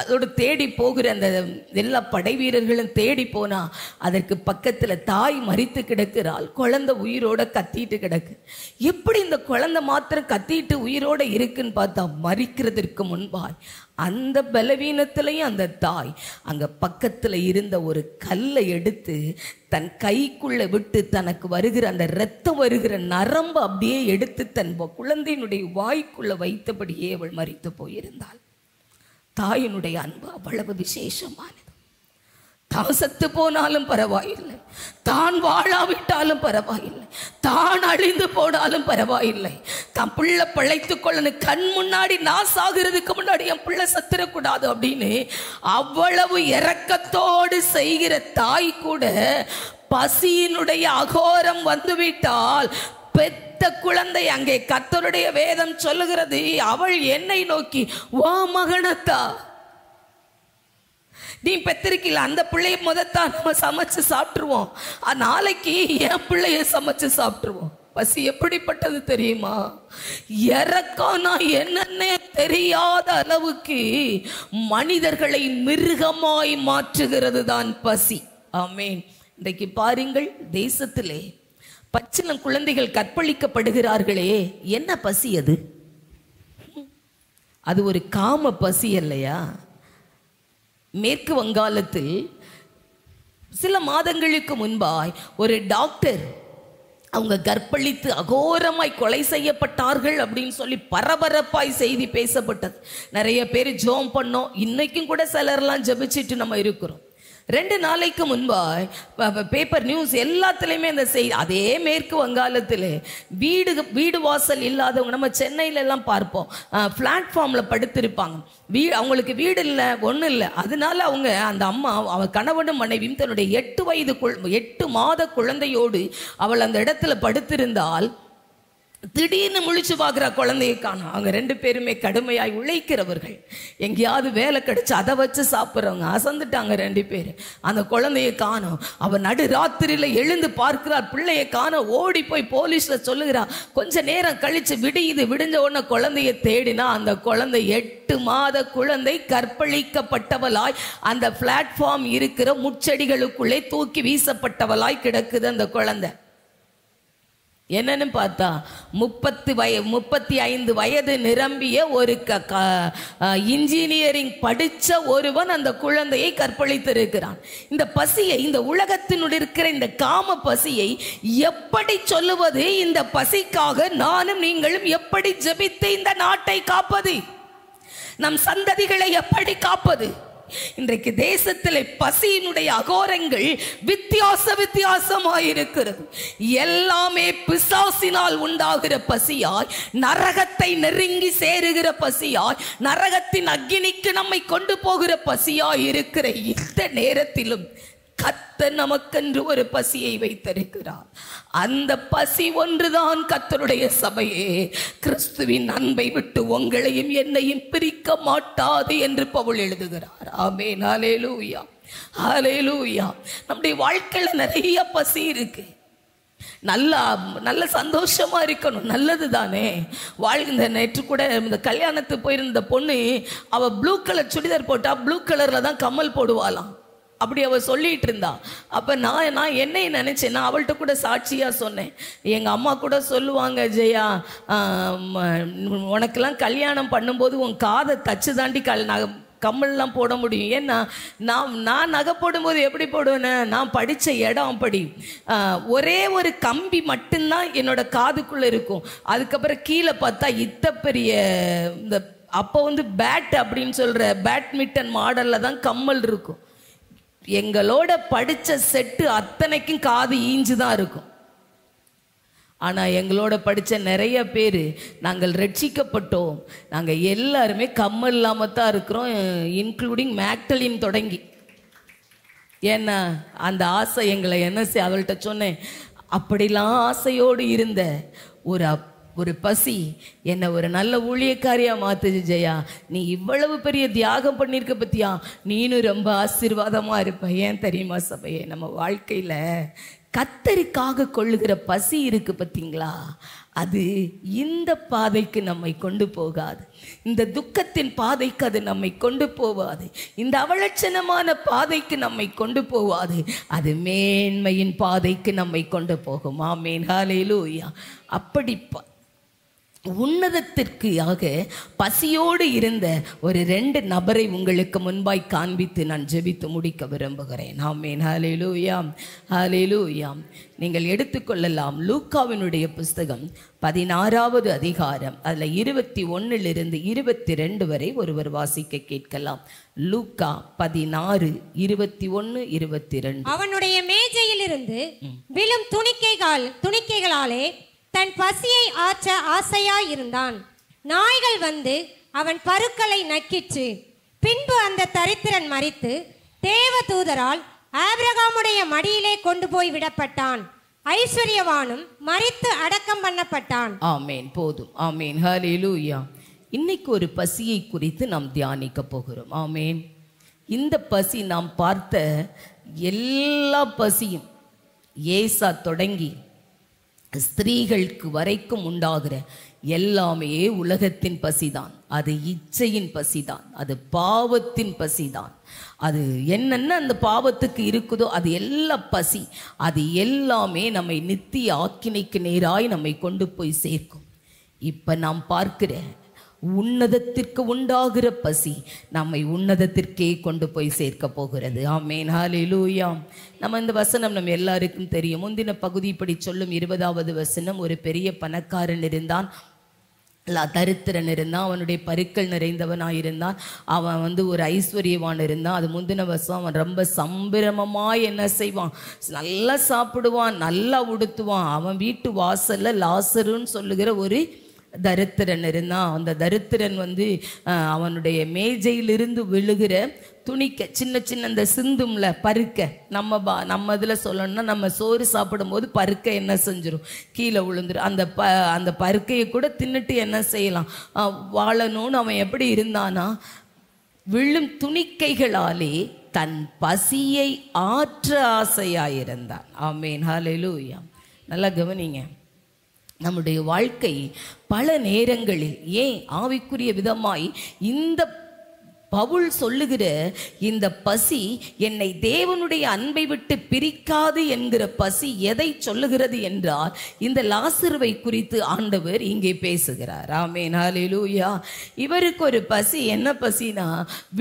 அதோடு தேடி போகிற அந்த எல்லா படை வீரர்களும் தேடி போனா அதற்கு பக்கத்துல தாய் மரித்து கிடக்கிறாள். குழந்தை உயிரோட கத்திட்டு கிடக்கு. எப்படி இந்த குழந்தை மாத்திரம் கத்திட்டு உயிரோட இருக்குன்னு பார்த்தா, மரிக்கிறதுக்கு முன்பாய் அந்த பலவீனத்திலையும் அந்த தாய் அங்க பக்கத்துல இருந்த ஒரு கல்லை எடுத்து தன் கைக்குள்ள விட்டு தனக்கு வருகிற அந்த இரத்தம் வருகிற நரம்பு அப்படியே எடுத்து தன் குழந்தையினுடைய வாய்க்குள்ள வைத்தபடியே அவள் மரித்து போயிருந்தாள். தாயினுடைய அன்பு அவ்வளவு விசேஷமானது. தான் செத்து போனாலும் பரவாயில்லை, தான் வாழாவிட்டாலும் பரவாயில்லை, தான் அழிந்து போனாலும் பரவாயில்லை, தன் பிள்ளை பிழைத்துக் கொள்ளணும், கண் முன்னாடி நான் சாகிறதுக்கு முன்னாடி என் பிள்ளை சத்திரக்கூடாது அப்படின்னு அவ்வளவு இரக்கத்தோடு செய்கிற தாய் கூட பசியினுடைய அகோரம் வந்துவிட்டால் பெத்த குழந்தை, அங்கே கர்த்தருடைய வேதம் சொல்லுகிறது, அவள் என்னை நோக்கி, வா மகனத்தா, நீ பெத்திருக்கல அந்த பிள்ளைய முதத்தான் நம்ம சமைச்சு சாப்பிட்டுருவோம், நாளைக்கு என் பிள்ளைய சமைச்சு சாப்பிட்டுருவோம். பசி எப்படிப்பட்டது தெரியுமா? இறக்கம்னா என்னன்னே தெரியாத அளவுக்கு மனிதர்களை மிருகமாய் மாற்றுகிறது தான் பசி. ஆமென். இன்றைக்கு பாருங்கள், தேசத்திலே பச்சிளம் குழந்தைகள் கற்பழிக்கப்படுகிறார்களே, என்ன பசி அது? அது ஒரு காம பசி இல்லையா? மேற்கு வங்காளத்தில் சில மாதங்களுக்கு முன்பாய் ஒரு டாக்டர் அவங்க கற்பழித்து அகோரமாய் கொலை செய்யப்பட்டார்கள் அப்படின்னு சொல்லி பரபரப்பாய் செய்தி பேசப்பட்டது. நிறைய பேர் ஜெபம் பண்ணோம். இன்னைக்கும் கூட சிலர்லாம் ஜெபிச்சுட்டு நம்ம இருக்கிறோம். 2 நாளைக்கு முன்பாய் பேப்பர் நியூஸ் எல்லாத்துலேயுமே அந்த செய்தி, அதே மேற்கு வங்காளத்தில் வீடு வாசல் இல்லாதவங்க, நம்ம சென்னையில எல்லாம் பார்ப்போம், பிளாட்ஃபார்மில் படுத்திருப்பாங்க. அவங்களுக்கு வீடு இல்லை, ஒன்றும் இல்லை. அதனால அவங்க அந்த அம்மா, அவள் கணவனும் மனைவியும் தன்னுடைய 8 மாத குழந்தையோடு அவள் அந்த இடத்துல படுத்திருந்தால் திடீர்னு முழிச்சு பார்க்குற குழந்தையை காணும். அவங்க 2 பேருமே கடுமையாய் உழைக்கிறவர்கள், எங்கேயாவது வேலை கிடைச்சு அதை வச்சு சாப்பிட்றவங்க. அசந்துட்டாங்க 2 பேர். அந்த குழந்தையை காணும். அவன் நடு ராத்திரியில் எழுந்து பார்க்கிறார், பிள்ளையை காணோம். ஓடி போய் போலீஸில் சொல்லுகிறார். கொஞ்ச நேரம் கழிச்சு விடிஞ்ச உடனே குழந்தையை தேடினா அந்த குழந்தை 8 மாத குழந்தை கற்பழிக்கப்பட்டவளாய் அந்த பிளாட்ஃபார்ம் இருக்கிற முச்செடிகளுக்குள்ளே தூக்கி வீசப்பட்டவளாய் கிடக்குது அந்த குழந்தை. என்னன்னு பார்த்தா 35 வயது நிரம்பிய ஒரு இன்ஜினியரிங் படித்த ஒருவன் அந்த குழந்தையை கற்பழித்திருக்கிறான். இந்த பசியை, இந்த உலகத்தினுடைய இருக்கிற இந்த காம பசியை எப்படி சொல்லுவது? இந்த பசிக்காக நானும் நீங்களும் எப்படி ஜெபித்து இந்த நாட்டை காப்பது? நம் சந்ததிகளை எப்படி காப்பது? இன்றைக்கு தேசத்தில் பசியினுடைய அகோரங்கள் வித்தியாசமாயிருக்கிறது. எல்லாமே பிசாசினால் உண்டாகிற பசியாய், நரகத்தை நெருங்கி சேருகிற பசியாய், நரகத்தின் அக்கினிக்கு நம்மை கொண்டு போகிற பசியாய் இருக்கிற இந்த நேரத்திலும் கர்த்தர் நமக்கென்று ஒரு பசியை வைத்திருக்கிறார். அந்த பசி ஒன்றுதான் கர்த்தருடைய சபையே, கிறிஸ்துவின் அன்பை விட்டு உங்களையும் என்னையும் பிரிக்க மாட்டாது என்று பவுல் எழுதுகிறார். ஆமென். ஹல்லேலூயா, ஹல்லேலூயா. நம்முடைய வாழ்க்கையில நிறைய பசி இருக்கு. நல்ல சந்தோஷமா இருக்கணும், நல்லது தானே. வாழ்ந்த நேற்று கூட இந்த கல்யாணத்துக்கு போயிருந்த பொண்ணு, அவ ப்ளூ கலர் சுடிதார் போட்டா ப்ளூ கலர்ல தான் கம்மல் போடுவாளாம். அப்படி அவள் சொல்லிட்டு இருந்தா. அப்போ நான் என்னை நினச்சேன், நான் அவள்கிட்ட கூட சாட்சியாக சொன்னேன். எங்கள் அம்மா கூட சொல்லுவாங்க, ஜெயா உனக்கெல்லாம் கல்யாணம் பண்ணும்போது உன் காதை தச்சு தாண்டி கம்மல்லாம் போட முடியும். ஏன்னா நான் நகை போடும்போது எப்படி போடுவேன்னு, நான் படித்த இடம் அப்படி, ஒரே ஒரு கம்பி மட்டும்தான் என்னோட காதுக்குள்ளே இருக்கும். அதுக்கப்புறம் கீழே பார்த்தா இத்த பெரிய இந்த அப்போ பேட் அப்படின்னு சொல்கிற பேட்மிண்டன் மாடலில் தான் கம்மல் இருக்கும். எங்களோட படித்த செட்டு அத்தனைக்கும் காது ஈஞ்சு தான் இருக்கும். ஆனால் எங்களோட படித்த நிறைய பேர், நாங்கள் ரட்சிக்கப்பட்டோம், நாங்கள் எல்லாருமே கம்மல் இல்லாமல் தான் இருக்கிறோம், இன்க்ளூடிங் மேக்டலின் தொடங்கி. ஏன்னா அந்த ஆசை எங்களை என்ன அவள்கிட்ட சொன்னேன், அப்படிலாம் ஆசையோடு இருந்த ஒரு பசி என்னை ஒரு நல்ல ஊழியக்காரியா மாத்துச்சு. ஜெயா, நீ இவ்வளவு பெரிய தியாகம் பண்ணியிருக்க பத்தியா, நீனும் ரொம்ப ஆசீர்வாதமா இருப்ப. ஏன் தெரியுமா சபையே, நம்ம வாழ்க்கையில கர்த்தருக்காக கொள்ளுகிற பசி இருக்கு பார்த்தீங்களா, அது இந்த பாதைக்கு நம்மை கொண்டு போகாது. இந்த துக்கத்தின் பாதைக்கு அது நம்மை கொண்டு போவாது. இந்த அவலட்சணமான பாதைக்கு நம்மை கொண்டு போவாது. அது மேன்மையின் பாதைக்கு நம்மை கொண்டு போகும். ஆமென். ஹல்லேலூயா. அப்படி உன்னதத்திற்காக பசியோடு இருந்த ஒரு 2 நபரை உங்களுக்கு முன்பாய் காண்பித்து நான் ஜெபித்து முடிக்க விரும்புகிறேன். ஆமென். ஹல்லேலூயா, ஹல்லேலூயா. நீங்கள் எடுத்துக்கொள்ளலாம் லூக்காவினுடைய புஸ்தகம் 16வது அதிகாரம், அதில் 21 22 வரை ஒருவர் வாசிக்க கேட்கலாம். லூக்கா 16 21 22. அவனுடைய மேஜையிலிருந்து விழும் துணிக்கைகளாலே தன் பசியை ஆற்ற ஆசையாயிருந்தான். நாய்கள் வந்து அவன் பருக்களை நக்கிற்று. பின்பு அந்த தரித்திரன் மரித்து தேவதூதரால் ஆபிரகாமுடைய மடியிலே கொண்டு போய் விடப்பட்டான். ஐஸ்வர்யவானும் மரித்து அடக்கம் பண்ணப்பட்டான். ஆமேன். போதும். ஆமேன். ஹல்லேலூயா. இன்னைக்கு ஒரு பசியை குறித்து நாம் தியானிக்க போகிறோம். ஆமேன். இந்த பசி நாம் பார்த்த எல்லா பசியும், ஏசா தொடங்கி ஸ்திரீகளுக்கு வரைக்கும் உண்டாகிற எல்லாமே உலகத்தின் பசிதான். அது இச்சையின் பசிதான், அது பாவத்தின் பசிதான். அது என்னென்ன அந்த பாவத்துக்கு இருக்குதோ அது எல்லா பசி, அது எல்லாமே நம்மை நித்திய ஆக்கினைக்கு நேராய் நம்மை கொண்டு போய் சேர்க்கும். இப்போ நாம் பார்க்கிற உன்னதத்திற்கு உண்டாகிற பசி நம்மை உன்னதத்திற்கே கொண்டு போய் சேர்க்க போகிறது. ஆமென். ஹல்லேலூயா. நம்ம இந்த வசனம் நம்ம எல்லாருக்கும் தெரியும். முந்தின பகுதி இப்படி சொல்லும். 20வது வசனம், ஒரு பெரிய பணக்காரன் இருந்தான். தரித்திரன் இருந்தான், அவனுடைய பருக்கள் நிறைந்தவனாயிருந்தான். அவன் ஒரு ஐஸ்வர்யவான் இருந்தான். அது முந்தின வருஷம் அவன் ரொம்ப சம்பிரமமாய் என்ன செய்வான், நல்லா சாப்பிடுவான், நல்லா உடுத்துவான். அவன் வீட்டு வாசல்ல லாசருன்னு சொல்லுகிற ஒரு தரித்திரன் இருந்தான். அந்த தரித்திரன் அவனுடைய மேஜையிலிருந்து விழுகிற துணிக்க சின்ன சின்ன இந்த சிந்தும்ல பருக்க, நம்ம இதில் சொல்லணும்னா நம்ம சோறு சாப்பிடும்போது பருக்க என்ன செஞ்சிடும், கீழே விழுந்துடும். அந்த பருக்கையை கூட தின்னுட்டு என்ன செய்யலாம், வாழணும்னு அவன் எப்படி இருந்தானா, விழும் துணிக்கைகளாலே தன் பசியை ஆற்ற ஆசையாயிருந்தான். ஆமேன், ஹல்லேலூயா. நல்லா கவனிங்க, நம்முடைய வாழ்க்கை பல நேரங்களில் ஏன் ஆவிக்குரிய விதமாய் இந்த பவுல் சொல்லுகிற இந்த பசி என்னை தேவனுடைய அன்பை விட்டு பிரிக்காது என்கிற பசி எதை சொல்லுகிறது என்றால், இந்த லாசருவை குறித்து ஆண்டவர் இங்கே பேசுகிறார். ஆமென், ஹல்லேலூயா. இவருக்கு ஒரு பசி, என்ன பசினா,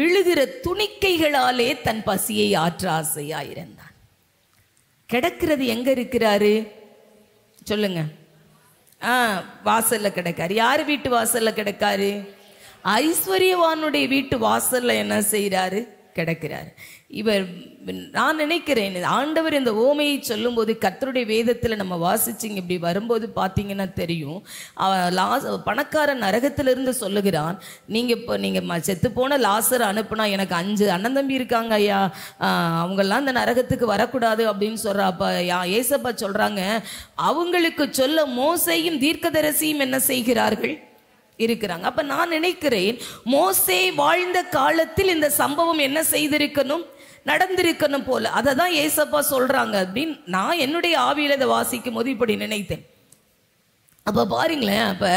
விழுகிற துணிக்கைகளாலே தன் பசியை ஆற்ற ஆசையாயிருந்தான். கிடக்கிறது எங்க இருக்கிறாரு சொல்லுங்க? வாசல்ல கிடக்காரு. யாரு வீட்டு வாசல்ல கிடக்காரு? ஐஸ்வர்யவானுடைய வீட்டு வாசல்ல என்ன செய்யறாரு? கிடக்கிறார். இவர், நான் நினைக்கிறேன், ஆண்டவர் இந்த ஓமையை சொல்லும் போது கர்த்தருடைய வேதத்தில் நம்ம வாசிச்சிங்க இப்படி வரும்போது பார்த்தீங்கன்னா தெரியும், பணக்காரன் நரகத்திலிருந்து சொல்லுகிறான், நீங்கள் செத்து போன லாசர் அனுப்புனா எனக்கு 5 அண்ணன் தம்பி இருக்காங்க ஐயா, அவங்கெல்லாம் இந்த நரகத்துக்கு வரக்கூடாது அப்படின்னு சொல்கிறப்ப ஏசப்பா சொல்கிறாங்க, அவங்களுக்கு சொல்ல மோசேயும் தீர்க்கதரிசியும் என்ன செய்கிறார்கள்? இருக்கிறாங்க. அப்ப நான் நினைக்கிறேன், மோசே வாழ்ந்த காலத்தில் இந்த சம்பவம் என்ன செய்திருக்கணும், நடந்திருக்கணும் போல. அதை தான் ஏசப்பா சொல்றாங்க அப்படின்னு நான் என்னுடைய ஆவியில இதை வாசிக்கும் போது இப்படி நினைத்தேன். அப்ப பாருங்களேன், அப்ப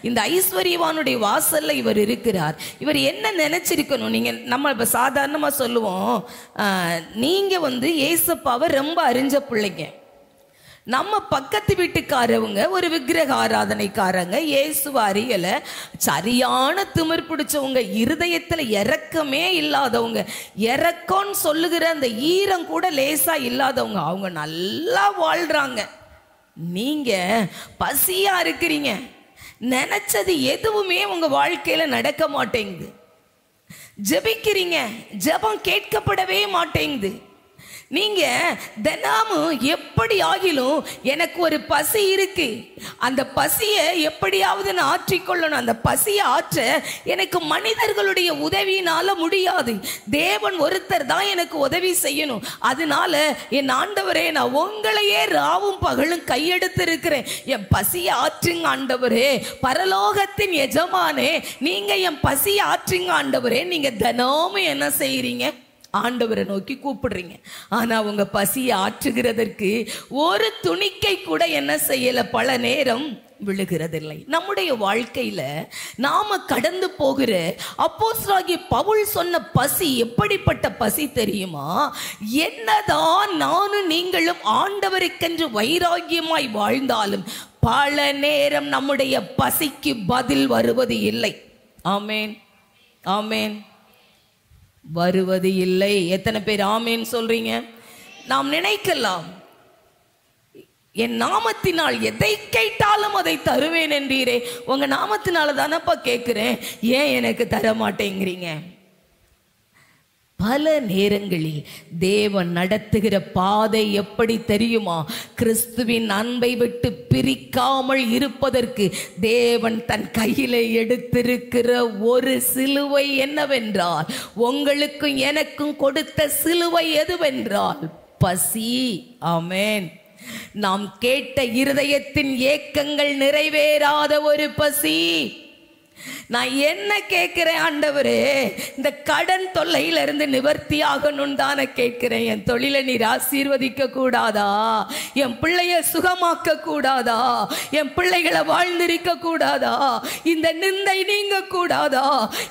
இந்த ஐஸ்வர்யவானுடைய வாசல்ல இவர் இருக்கிறார். இவர் என்ன நினைச்சிருக்கணும்? நம்ம இப்ப சாதாரணமா சொல்லுவோம், நீங்க ஏசப்பாவை ரொம்ப அறிஞ்ச பிள்ளைங்க. நம்ம பக்கத்து வீட்டுக்காரவங்க ஒரு விக்கிரக ஆராதனைக்காரங்க, இயேசுவை அறியல, சரியான திமிர் பிடிச்சவங்க, இருதயத்துல இரக்கமே இல்லாதவங்க, இரக்கம்னு சொல்லுகிற அந்த ஈரம் கூட லேசா இல்லாதவங்க, அவங்க நல்லா வாழ்றாங்க. நீங்க பசியா இருக்கிறீங்க, நினைச்சது எதுவுமே உங்க வாழ்க்கையில நடக்க மாட்டேங்குது. ஜெபிக்கிறீங்க, ஜெபம் கேட்கப்படவே மாட்டேங்குது. நீங்க தினமும் எப்படி ஆகிலும் எனக்கு ஒரு பசி இருக்கு, அந்த பசியை எப்படியாவது நான் ஆற்றிக்கொள்ளணும், அந்த பசியை ஆற்ற எனக்கு மனிதர்களுடைய உதவியினால முடியாது, தேவன் ஒருத்தர் தான் எனக்கு உதவி செய்யணும். அதனால என் ஆண்டவரே, நான் உங்களையே ராவும் பகலும் கையெடுத்து இருக்கிறேன், என் பசியை ஆற்றுங்க ஆண்டவரே, பரலோகத்தின் எஜமானே நீங்க என் பசியை ஆற்றுங்க ஆண்டவரே. நீங்க தினமும் என்ன செய்யறீங்க? ஆண்டவரை நோக்கி கூப்பிடுறீங்க. ஆனா உங்க பசியை ஆற்றுகிறதற்கு ஒரு துணிக்கை கூட என்ன செய்யல, பல நேரம் விழுகிறதில்லை. நம்முடைய வாழ்க்கையில நாம கடந்து போகிற அப்போஸ்தலனாகிய பவுல் சொன்ன பசி எப்படிப்பட்ட பசி தெரியுமா? என்னதான் நானும் நீங்களும் ஆண்டவருக்கென்று வைராகியமாய் வாழ்ந்தாலும் பல நேரம் நம்முடைய பசிக்கு பதில் வருவது இல்லை. ஆமேன், ஆமேன், வருவது இல்லை. எத்தனை பேர் ஆமேன் சொல்றீங்க? நாம் நினைக்கலாம், என் நாமத்தினால் எதை கேட்டாலும் அதை தருவேன் என்றீரே, உங்க நாமத்தினால தானப்பா கேட்கிறேன், ஏன் எனக்கு தர மாட்டேங்கிறீங்க? பல நேரங்களில் தேவன் நடத்துகிற பாதை எப்படி தெரியுமா? கிறிஸ்துவின் அன்பை விட்டு பிரிக்காமல் இருப்பதற்கு தேவன் தன் கையிலே எடுத்திருக்கிற ஒரு சிலுவை என்னவென்றால், உங்களுக்கும் எனக்கும் கொடுத்த சிலுவை எதுவென்றால் பசி. ஆமென். நாம் கேட்ட இருதயத்தின் ஏக்கங்கள் நிறைவேறாத ஒரு பசி. நான் என்ன கேட்கிறேன் ஆண்டவரே, இந்த கடன் தொல்லையில இருந்து நிவர்த்தி ஆகணும் தானே கேட்கிறேன். என் தொழிலை நீர் ஆசீர்வதிக்க கூடாதா? என் பிள்ளைய சுகமாக்க கூடாதா? என் பிள்ளைகளை வாழ்ந்திருக்க கூடாதா? இந்த நிந்தை நீங்க கூடாதா?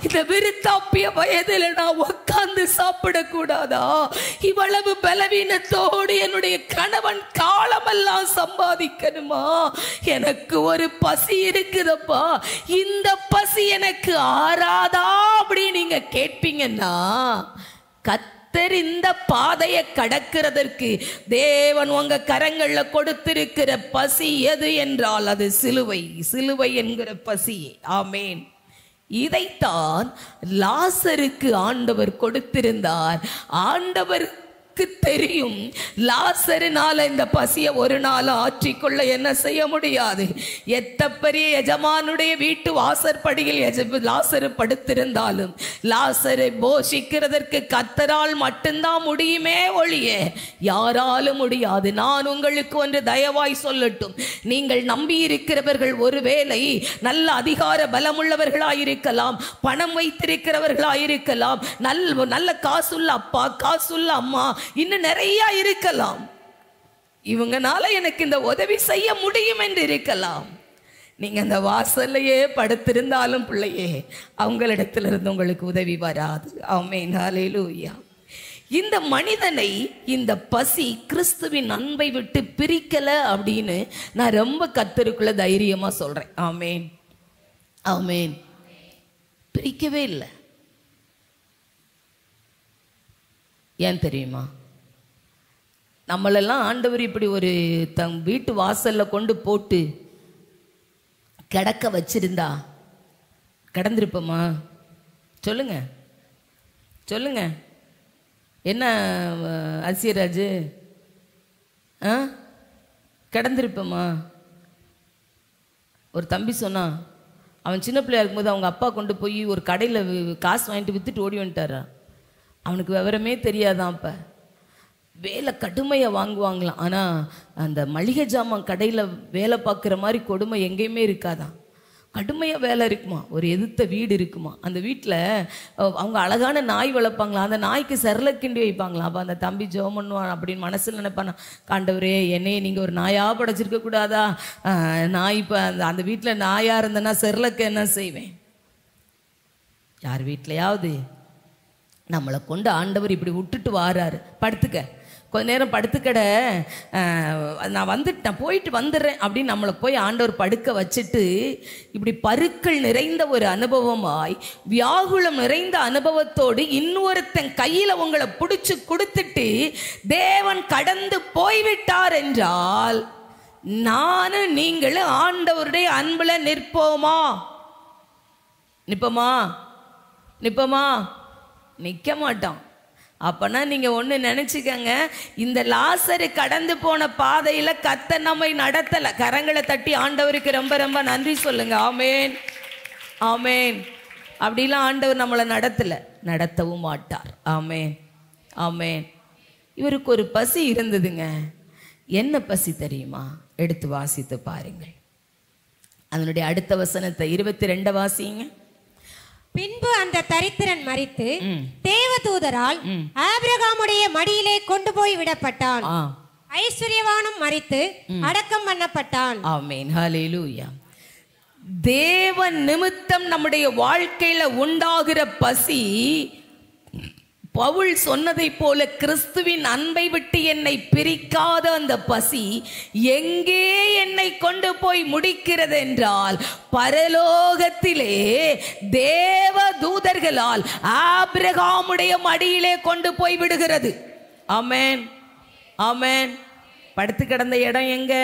இந்த விருத்தாப்பிய வயதில் நான் உட்கார்ந்து சாப்பிட கூடாதா? இவ்வளவு பலவீனத்தோடு என்னுடைய கணவன் காலமெல்லாம் சம்பாதிக்கணுமா? எனக்கு ஒரு பசி இருக்குதப்பா, இந்த பசி எனக்கு ஆறாதா அப்படி நீங்க கேட்பீங்கன்னா, இந்த பாதையை கடக்கிறதற்கு தேவன் உங்க கரங்கள்ல கொடுத்திருக்கிற பசி எது என்றால் அது சிலுவை. சிலுவை என்கிற பசி. ஆமேன். இதைத்தான் லாசருக்கு ஆண்டவர் கொடுத்திருந்தார். ஆண்டவருக்கு தெரியும் லாசரினால இந்த பசியை ஒரு நாள் ஆற்றிக்கொள்ள என்ன செய்ய முடியாது. எத்தப்பெரிய எஜமானுடைய வீட்டு வாசற்படியில் லாசரு படுத்திருந்தாலும் லாசரை போஷிக்கிறதற்கு கர்த்தரால் மட்டும்தான் முடியுமே ஒழிய யாராலும் முடியாது. நான் உங்களுக்கு ஒன்று தயவாய் சொல்லட்டும். நீங்கள் நம்பி இருக்கிறவர்கள் ஒருவேளை நல்ல அதிகார பலமுள்ளவர்களாயிருக்கலாம், பணம் வைத்திருக்கிறவர்களாயிருக்கலாம், நல்ல காசுள்ள அப்பா, காசுள்ள அம்மா, இன்னும் நிறைய இருக்கலாம். இவங்கனால எனக்கு இந்த உதவி செய்ய முடியும் என்று இருக்கலாம். நீங்க அந்த வாசல்லையே படுத்திருந்தாலும் பிள்ளையே, அவங்களிடத்திலிருந்து உங்களுக்கு உதவி வராது. ஆமென். ஹல்லேலூயா. இந்த மனிதனை இந்த பசி கிறிஸ்துவின் அன்பை விட்டு பிரிக்கல அப்படின்னு நான் ரொம்ப கர்த்தருக்குள்ள தைரியமா சொல்றேன். ஆமென். ஆமென். பிரிக்கவே இல்லை. ஏன் தெரியுமா? நம்மளெல்லாம் ஆண்டவர் இப்படி ஒரு தம் வீட்டு வாசல்ல கொண்டு போட்டு கிடக்க வச்சிருந்தா கிடந்திருப்போமா? சொல்லுங்க சொல்லுங்க. என்ன அசியராஜு, கிடந்திருப்போமா? ஒரு தம்பி சொன்னான், அவன் சின்ன பிள்ளையா இருக்கும்போது அவங்க அப்பா கொண்டு போய் ஒரு கடையில் காசு வாங்கிட்டு விற்றுட்டு ஓடி வந்துட்டாரா. அவனுக்கு விவரமே தெரியாதான். அப்போ வேலை கடுமையாக வாங்குவாங்களாம். ஆனால் அந்த மளிகை ஜாமான் கடையில் வேலை பார்க்குற மாதிரி கொடுமை எங்கேயுமே இருக்காதான். கடுமையாக வேலை இருக்குமா. ஒரு எதிர்த்த வீடு இருக்குமா. அந்த வீட்டில் அவங்க அழகான நாய் வளர்ப்பாங்களாம். அந்த நாய்க்கு செரலக்கிண்டி வைப்பாங்களாம். அப்போ அந்த தம்பி ஜெபம் பண்ணுவான் அப்படின்னு மனசில் நினைப்பானா, ஆண்டவரே என்னையே நீங்கள் ஒரு நாயாக படைச்சிருக்க கூடாதா? நாய் இப்போ அந்த வீட்டில் நாயாக இருந்தேன்னா செரலக்கு என்ன செய்வேன்? யார் வீட்லையாவது நம்மளை கொண்டு ஆண்டவர் இப்படி விட்டுட்டு வாராரு, படுத்துக்க கொஞ்ச நேரம் படுத்துக்கட, நான் போயிட்டு வந்துடுறேன் அப்படின்னு நம்மளை போய் ஆண்டவர் படுக்க வச்சுட்டு இப்படி பருக்கள் நிறைந்த ஒரு அனுபவமாய் வியாகுலம் நிறைந்த அனுபவத்தோடு இன்னொருத்தன் கையில் உங்களை பிடிச்சி கொடுத்துட்டு தேவன் கடந்து போய்விட்டார் என்றால் நானும் நீங்களும் ஆண்டவருடைய அன்புல நிற்போமா? நிற்போமா? நிற்போமா? நிற்க மாட்டோம். அப்பனா நீங்க ஒண்ணு நினைச்சுக்கங்க, இந்த லாசரு கடந்து போன பாதையில கர்த்தர் நம்மை நடத்தல. கரங்களை தட்டி ஆண்டவருக்கு ரொம்ப ரொம்ப நன்றி சொல்லுங்க. ஆமேன். ஆமேன். அப்படிலாம் ஆண்டவர் நம்மளை நடத்தல, நடத்தவும் மாட்டார். ஆமேன். ஆமேன். இவருக்கு ஒரு பசி இருந்ததுங்க. என்ன பசி தெரியுமா? எடுத்து வாசித்து பாருங்கள். அதனுடைய அடுத்த வசனத்தை 22 வாசிங்க. பின்பு அந்த தரித்திரன் மரித்து தேவதூதரால் ஆபிரகாமுடைய மடியிலே கொண்டு போய் விடப்பட்டான். ஐஸ்வர்யவானும் மரித்து அடக்கம் பண்ணப்பட்டான். ஆமென். ஹல்லேலூயா. தேவன் நிமித்தம் நம்முடைய வாழ்க்கையில உண்டாகிற பசி, பவுல் சொன்னதை போல கிறிஸ்துவின் அன்பை விட்டு என்னை பிரிக்காத அந்த பசி எங்கே என்னை கொண்டு போய் முடிக்கிறது என்றால் பரலோகத்திலே தேவ தூதர்களால் ஆபிரகாமுடைய மடியிலே கொண்டு போய் விடுகிறது. ஆமென். ஆமென். படுத்து கிடந்த இடம் எங்க?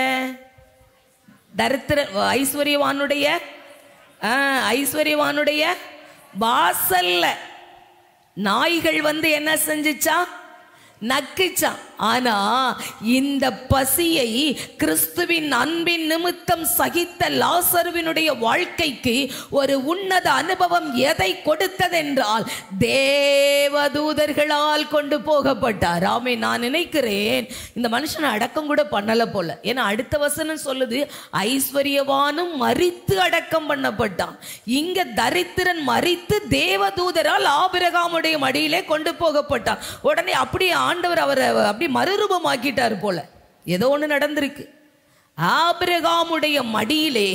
ஐஸ்வர்யவானுடைய வாசல்ல. நாய்கள் வந்து என்ன செஞ்சுச்சா? நக்குச்சான். ஆனா இந்த பசியை கிறிஸ்துவின் அன்பின் நிமித்தம் சகித்த லாசருவினுடைய வாழ்க்கைக்கு ஒரு உன்னத அனுபவம் எதை கொடுத்ததென்றால் தேவதூதர்களால் கொண்டு போகப்பட்டார். ஆமே. நான் நினைக்கிறேன் இந்த மனுஷனை அடக்கம் கூட பண்ணல போல. ஏன்னா அடுத்த வசனம் சொல்லுது, ஐஸ்வர்யவானும் மரித்து அடக்கம் பண்ணப்பட்டான். இங்க தரித்திரன் மரித்து தேவதூதரால் ஆபிரகாமுடைய மடியிலே கொண்டு போகப்பட்டான். உடனே அப்படியே ஆண்டவர் அவரை அப்படி மறுரூபமாக்கிட்டார் போல. ஏதோ ஒன்று நடந்திருக்கு. ஆபிரகாமுடைய மடியிலே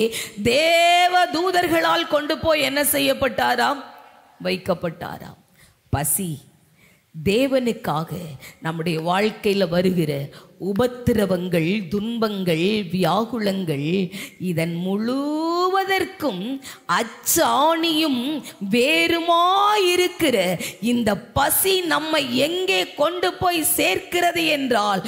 தேவ தூதர்களால் கொண்டு போய் என்ன செய்யப்பட்டாராம்? வைக்கப்பட்டாராம். பசி தேவனுக்காக நம்முடைய வாழ்க்கையில் வருகிற உபத்திரவங்கள், துன்பங்கள், வியாகுலங்கள் இதன் முழுவதற்கும் அச்சாணியும் வேறுமாயிருக்கிற இந்த பசி நம்மை எங்கே கொண்டு போய் சேர்க்கிறது என்றால்,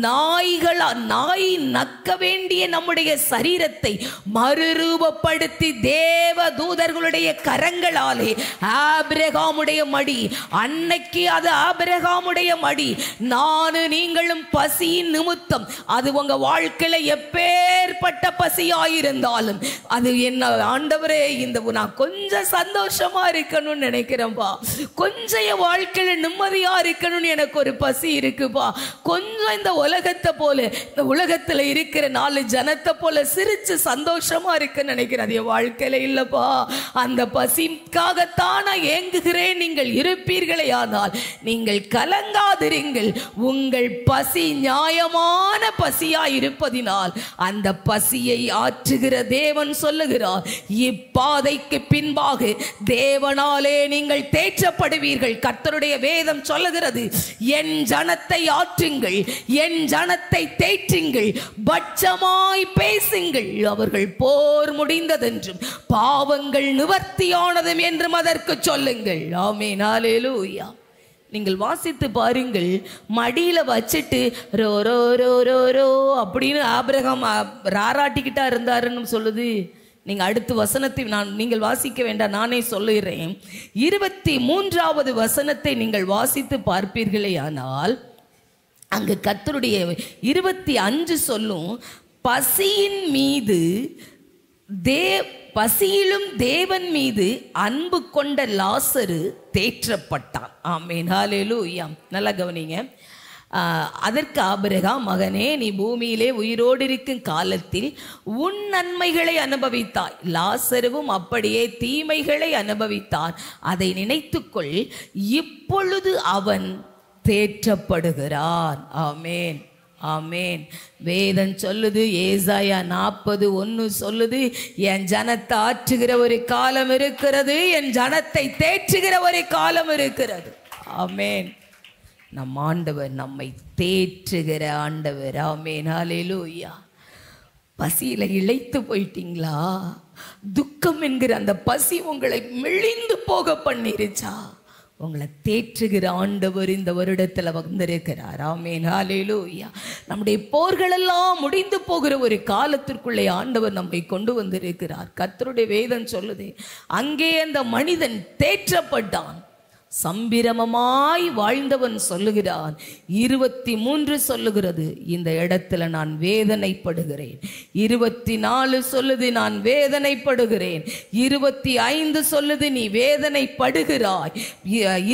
நாய் நக்க வேண்டிய நம்முடைய சரீரத்தை மறுரூபப்படுத்தி தேவ தூதர்களுடைய கரங்களாலே ஆபிரகாமுடைய மடி, அன்னைக்கு அது ஆபிரகாமுடைய மடி, நானும் நீங்களும் பசி நிமித்தம் அது உங்க வாழ்க்கையில எப்பேற்பட்ட பசியாயிருந்தாலும் அது என்ன ஆண்டவரே, இந்த நான் கொஞ்சம் சந்தோஷமா இருக்கணும்னு நினைக்கிறேன்பா, கொஞ்சம் என் வாழ்க்கையில நிம்மதியா இருக்கணும்னு எனக்கு ஒரு பசி இருக்குப்பா, கொஞ்சம் இந்த உலகத்தை போல, இந்த உலகத்துல இருக்கிற 4 ஜனத்தை போல சிரிச்சு சந்தோஷமா இருக்குன்னு நினைக்கிறேன். அது என் வாழ்க்கையில இல்லப்பா. அந்த பசிக்காகத்தான் நான் ஏங்குகிறேன். நீங்கள் இருப்பீர்களே ஆனால் நீங்கள் கலங்காதிருங்கள். உங்கள் பசி நியாயமான பசியா இருப்பதினால் அந்த பசியை ஆற்றுகிற தேவன் சொல்லுகிறார், இப்பாதைக்கு பின்பாக தேவனாலே நீங்கள் தேற்றப்படுவீர்கள். கர்த்தருடைய வேதம் சொல்லுகிறது, என் ஜனத்தை ஆற்றுங்கள், என் ஜனத்தை தேற்றுங்கள், பட்சமாய் பேசுங்கள், அவர்கள் போர் முடிந்ததென்றும் பாவங்கள் நிவர்த்தியானதும் என்றும் அதற்கு சொல்லுங்கள். ஆமென், ஹல்லேலூயா. நீங்கள் வாசித்து பாருங்கள், மடியில் வச்சுட்டு ரோ ரோ ரோ ரோ ரோ அப்படின்னு ஆபிரகாம் ராராட்டிக்கிட்டா இருந்தாருன்னு சொல்லுது. நீங்கள் அடுத்த வசனத்தை நீங்கள் வாசிக்க வேண்டாம், நானே சொல்லுகிறேன். 23வது வசனத்தை நீங்கள் வாசித்து பார்ப்பீர்களே ஆனால் அங்கு கர்த்தருடைய 25 சொல்லும், பசியின் மீது பசியிலும் தேவன் மீது அன்பு கொண்ட லாசரு தேற்றப்பட்டான். ஆமென், ஹல்லேலூயா. நல்லா கவனிங்க. அதற்கு ஆபிரகாம், மகனே, நீ பூமியிலே உயிரோடு இருக்கும் காலத்தில் உன் நன்மைகளை அனுபவித்தாய், லாசருவும் அப்படியே தீமைகளை அனுபவித்தான், அதை நினைத்துக்கொள், இப்பொழுது அவன் தேற்றப்படுகிறான். ஆமென், ஆமென். வேதம் சொல்லுது, ஏசாயா 40:1 சொல்லுது, என் ஜனத்தை ஆற்றுகிற ஒரு காலம் இருக்கிறது, என் ஜனத்தை தேற்றுகிற ஒரு காலம் இருக்கிறது. ஆமென். நம் ஆண்டவர் நம்மை தேற்றுகிற ஆண்டவர். ஆமென், ஹல்லேலூயா. பசியில இளைத்து போயிட்டீங்களா? துக்கம் என்கிற அந்த பசி உங்களை மெலிந்து போக பண்ணிருச்சா? உங்களை தேற்றுகிற ஆண்டவர் இந்த வருடத்தில் வந்திருக்கிறார். ஆமென், ஹல்லேலூயா. நம்முடைய போர்கள் எல்லாம் முடிந்து போகிற ஒரு காலத்திற்குள்ளே ஆண்டவர் நம்மை கொண்டு வந்திருக்கிறார். கர்த்தருடைய வேதம் சொல்லுது, அங்கே அந்த மனிதன் தேற்றப்பட்டான், சம்பிரமமாய் வாழ்ந்தவன் சொல்லுகிறான். 23 சொல்லுகிறது, இந்த இடத்துல நான் வேதனைப்படுகிறேன். 24 சொல்லுது, நான் வேதனைப்படுகிறேன். 25 சொல்லுது, நீ வேதனைப்படுகிறாய்.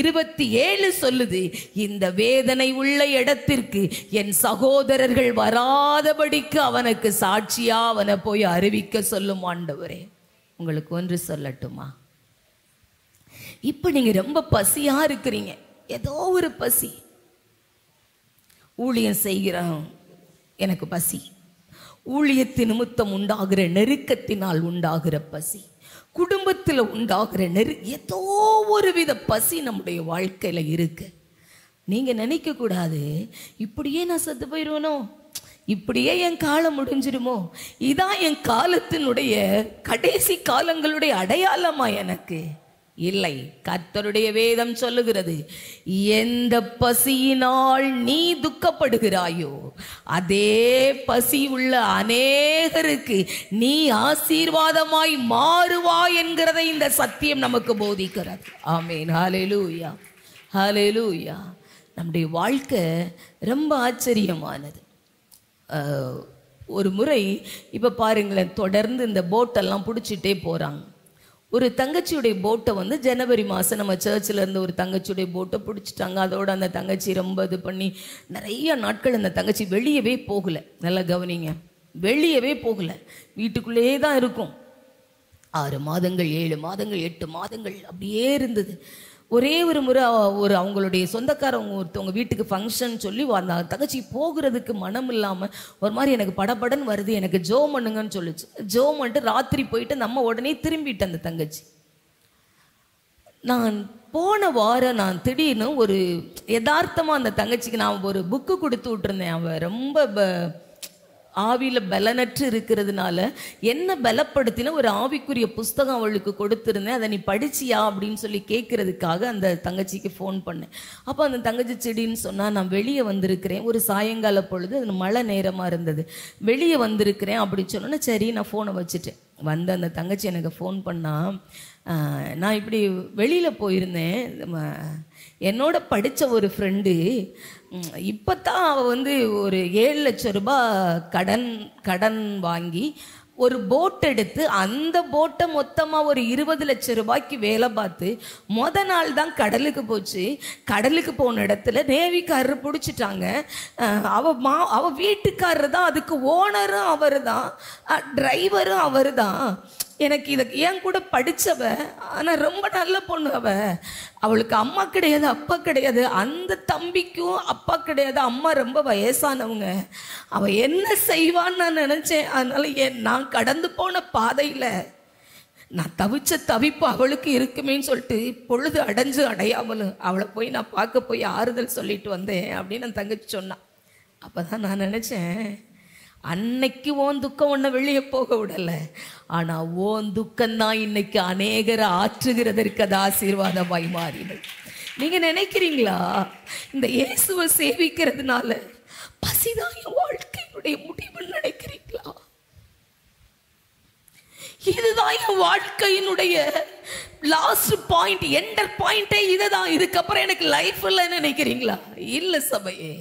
27 சொல்லுது, இந்த வேதனை உள்ள இடத்திற்கு என் சகோதரர்கள் வராதபடிக்கு அவனுக்கு சாட்சியா அவனை போய் அறிவிக்க சொல்லும் ஆண்டவரே. உங்களுக்கு ஒன்று சொல்லட்டுமா? இப்போ நீங்கள் ரொம்ப பசியாக இருக்கிறீங்க, ஏதோ ஒரு பசி. ஊழியம் செய்கிறோம், எனக்கு பசி. ஊழியத்தின் நிமித்தம் உண்டாகிற நெருக்கத்தினால் உண்டாகிற பசி, குடும்பத்தில் உண்டாகிற ஏதோ ஒரு வித பசி நம்முடைய வாழ்க்கையில் இருக்கு. நீங்கள் நினைக்கக்கூடாது, இப்படியே நான் செத்து போயிடுவேனோ, இப்படியே என் காலம் முடிஞ்சிருமோ, இதான் என் காலத்தினுடைய கடைசி காலங்களுடைய அடையாளமா? எனக்கு இல்லை. கர்த்தருடைய வேதம் சொல்லுகிறது, எந்த பசியினால் நீ துக்கப்படுகிறாயோ அதே பசி உள்ள அநேகருக்கு நீ ஆசீர்வாதமாய் மாறுவாய் என்கிறதை இந்த சத்தியம் நமக்கு போதிக்கிறது. ஆமென், ஹல்லேலூயா, ஹல்லேலூயா. நம்முடைய வாழ்க்கை ரொம்ப ஆச்சரியமானது. ஒரு முறை இப்போ பாருங்களேன், தொடர்ந்து இந்த போட்டெல்லாம் பிடிச்சிட்டே போகிறாங்க. ஒரு தங்கச்சியுடைய போட்டை வந்து ஜனவரி மாதம் நம்ம சர்ச்சில் இருந்து ஒரு தங்கச்சியுடைய போட்டை பிடிச்சிட்டாங்க. அதோட அந்த தங்கச்சி ரொம்ப இது பண்ணி நிறைய நாட்கள் அந்த தங்கச்சி வெளியவே போகலை. நல்லா கவனிங்க, வெளியவே போகலை, வீட்டுக்குள்ளேயே தான் இருக்கும். 6 மாதங்கள், 7 மாதங்கள், 8 மாதங்கள் அப்படியே இருந்தது. ஒரே ஒரு முறை அவங்களுடைய சொந்தக்காரவங்க ஒருத்தவங்க வீட்டுக்கு ஃபங்க்ஷன் சொல்லி அந்த தங்கச்சி போகிறதுக்கு மனம் இல்லாமல் ஒரு மாதிரி எனக்கு படபடன்னு வருது, எனக்கு ஜோம் பண்ணுங்கன்னு சொல்லிச்சு. ஜோம் பண்ணிட்டு ராத்திரி போயிட்டு நம்ம உடனே திரும்பிட்டு அந்த தங்கச்சி நான் போன வாரம் நான் திடீர்னு ஒரு யதார்த்தமாக அந்த தங்கச்சிக்கு நான் ஒரு புக்கு கொடுத்து விட்டுருந்தேன். அவன் ரொம்ப ஆவியில் பலனற்று இருக்கிறதுனால என்ன பலப்படுத்தின ஒரு ஆவிக்குரிய புஸ்தகம் அவளுக்கு கொடுத்துருந்தேன். அதை நீ படிச்சியா அப்படின்னு சொல்லி கேட்கறதுக்காக அந்த தங்கச்சிக்கு ஃபோன் பண்ணேன். அப்போ அந்த தங்கச்சி செடின்னு சொன்னால், நான் வெளியே வந்திருக்கிறேன், ஒரு சாயங்கால பொழுது அது மழை நேரமாக இருந்தது, வெளியே வந்திருக்கிறேன் அப்படின்னு சொன்னோன்னே சரி நான் ஃபோனை வச்சுட்டேன். வந்து அந்த தங்கச்சி எனக்கு ஃபோன் பண்ணா, நான் இப்படி வெளியில் போயிருந்தேன், என்னோட படித்த ஒரு ஃப்ரெண்டு இப்போ தான் அவள் வந்து ஒரு 7 லட்சம் ரூபாய் கடன் வாங்கி ஒரு போட் எடுத்து அந்த போட்டை மொத்தமாக ஒரு 20 லட்சம் ரூபாய்க்கு வேலை பார்த்து நாள் தான் கடலுக்கு போச்சு. கடலுக்கு போன இடத்துல நேவிக்காரர் பிடிச்சிட்டாங்க. அவ வீட்டுக்காரர் தான், அதுக்கு ஓனரும் அவர் தான், டிரைவரும் அவர் தான். எனக்கு இதை என் கூட படித்தவ, ஆனால் ரொம்ப நல்ல பொண்ணு. அவளுக்கு அம்மா கிடையாது, அப்பா கிடையாது. அந்த தம்பிக்கும் அப்பா கிடையாது, அம்மா ரொம்ப வயசானவங்க. அவள் என்ன செய்வான்னு நான் நினச்சேன். அதனால நான் கடந்து போன பாதையில் நான் தவிச்ச தவிப்பு அவளுக்கு இருக்குமேன்னு சொல்லிட்டு பொழுது அடையாமலும் அவளை போய் நான் பார்க்க போய் ஆறுதல் சொல்லிட்டு வந்தேன் அப்படின்னு அந்த தங்கச்சி சொன்னான். அப்போ தான் நான் நினச்சேன், அன்னைக்கு ஓன் துக்கம் ஒன்றை வெளியே போக விடலை, ஆனால் ஓன் துக்கம்தான் இன்னைக்கு அநேகரை ஆற்றுகிறதற்கு அது ஆசீர்வாதமாய் மாறினது. நீங்கள் நினைக்கிறீங்களா இந்த இயேசுவை சேவிக்கிறதுனால பசிதான் என் வாழ்க்கையினுடைய முடிவுன்னு நினைக்கிறீங்களா? இதுதான் என் வாழ்க்கையினுடைய லாஸ்ட் பாயிண்ட், எண்டர் பாயிண்டே இதுதான், இதுக்கப்புறம் எனக்கு லைஃப் இல்லைன்னு நினைக்கிறீங்களா? இல்லை சபையே,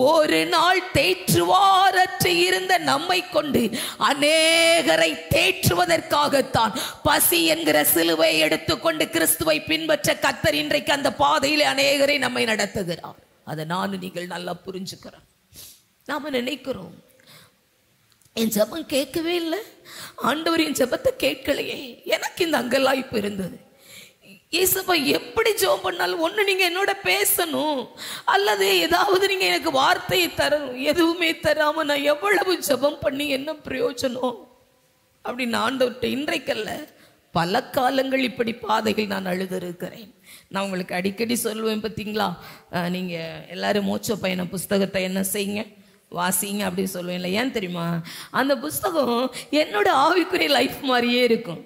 ஒரு நாள் தேற்றுவாரற்று இருந்த நம்மை கொண்டு அநேகரை தேற்றுவதற்காகத்தான் பசி என்கிற சிலுவை எடுத்துக்கொண்டு கிறிஸ்துவை பின்பற்ற கர்த்தர் இன்றைக்கு அந்த பாதையிலே அநேகரை நம்மை நடத்துகிறார். அதை நீங்கள் நல்லா புரிஞ்சுக்கிறோம். நாம நினைக்கிறோம் என் ஜெபம் கேட்கவே இல்லை, ஆண்டவர் என் ஜெபத்தை கேட்கலையே, எனக்கு இந்த அங்கலாய்ப்பு இருந்தது. ஏசப்பா எப்படி ஜெபம் பண்ணாலும் ஒன்று நீங்கள் என்னோட பேசணும், அல்லது ஏதாவது நீங்கள் எனக்கு வார்த்தையை தரணும். எதுவுமே தராமல் நான் எவ்வளவு ஜெபம் பண்ணி என்ன பிரயோஜனம் அப்படின்னு ஆண்டவர்கிட்ட இன்றைக்கல்ல பல காலங்கள் இப்படி பாதைகள் நான் அழுதிருக்கிறேன். நான் உங்களுக்கு அடிக்கடி சொல்லுவேன் பார்த்தீங்களா, நீங்கள் எல்லாரும் மோட்ச பயண புஸ்தகத்தை என்ன செய்யுங்க, வாசிங்க அப்படின்னு சொல்லுவேன் இல்லை. ஏன் தெரியுமா? அந்த புஸ்தகம் என்னோட ஆவிக்குரிய லைஃப் மாதிரியே இருக்கும்,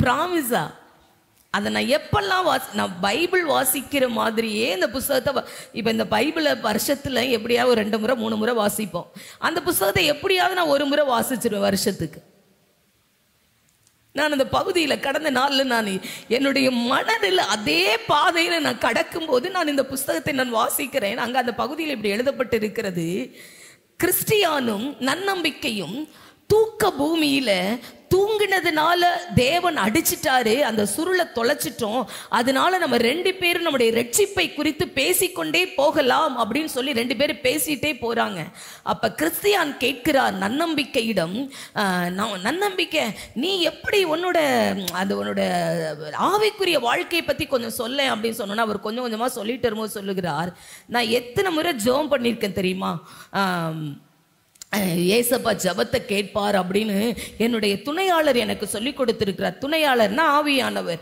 ப்ராமிஸா. அதை நான் எப்பெல்லாம் நான் பைபிள் வாசிக்கிற மாதிரியே இந்த புஸ்தகத்தை, இப்போ இந்த பைபிளை வருஷத்தில் எப்படியாவது 2 முறை 3 முறை வாசிப்போம். அந்த புஸ்தகத்தை எப்படியாவது நான் 1 முறை வாசிச்சிருவேன் வருஷத்துக்கு. நான் அந்த பகுதியில் கடந்த நாளில் நான் என்னுடைய மனதில் அதே பாதையில் நான் கடக்கும்போது நான் இந்த புஸ்தகத்தை நான் வாசிக்கிறேன். அங்கே அந்த பகுதியில் இப்படி எழுதப்பட்டு இருக்கிறது, கிறிஸ்டியானும் நன்னம்பிக்கையும் தூக்க பூமியில தூங்கினதுனால தேவன் அடிச்சிட்டாரு, அந்த சுருளை தொலைச்சிட்டோம், அதனால நம்ம 2 பேரும் நம்முடைய ரட்சிப்பை குறித்து பேசிக்கொண்டே போகலாம் அப்படின்னு சொல்லி 2 பேரும் பேசிட்டே போறாங்க. அப்ப கிறிஸ்தியான் கேட்கிறார் நன்னம்பிக்கையிடம், நன்னம்பிக்கை நீ எப்படி உன்னோட ஆவிக்குரிய வாழ்க்கையை பத்தி கொஞ்சம் சொல்ல அப்படின்னு சொன்னோன்னா அவர் கொஞ்சம் கொஞ்சமா சொல்லிட்டு வரும்போது சொல்லுகிறார், நான் எத்தனை முறை ஜெபம் பண்ணியிருக்கேன் தெரியுமா, ஏசப்பா ஜபத்தை கேட்பார் அப்படின்னு என்னுடைய துணையாளர் எனக்கு சொல்லி கொடுத்திருக்கிறார். துணையாளர்னா ஆவியானவர்.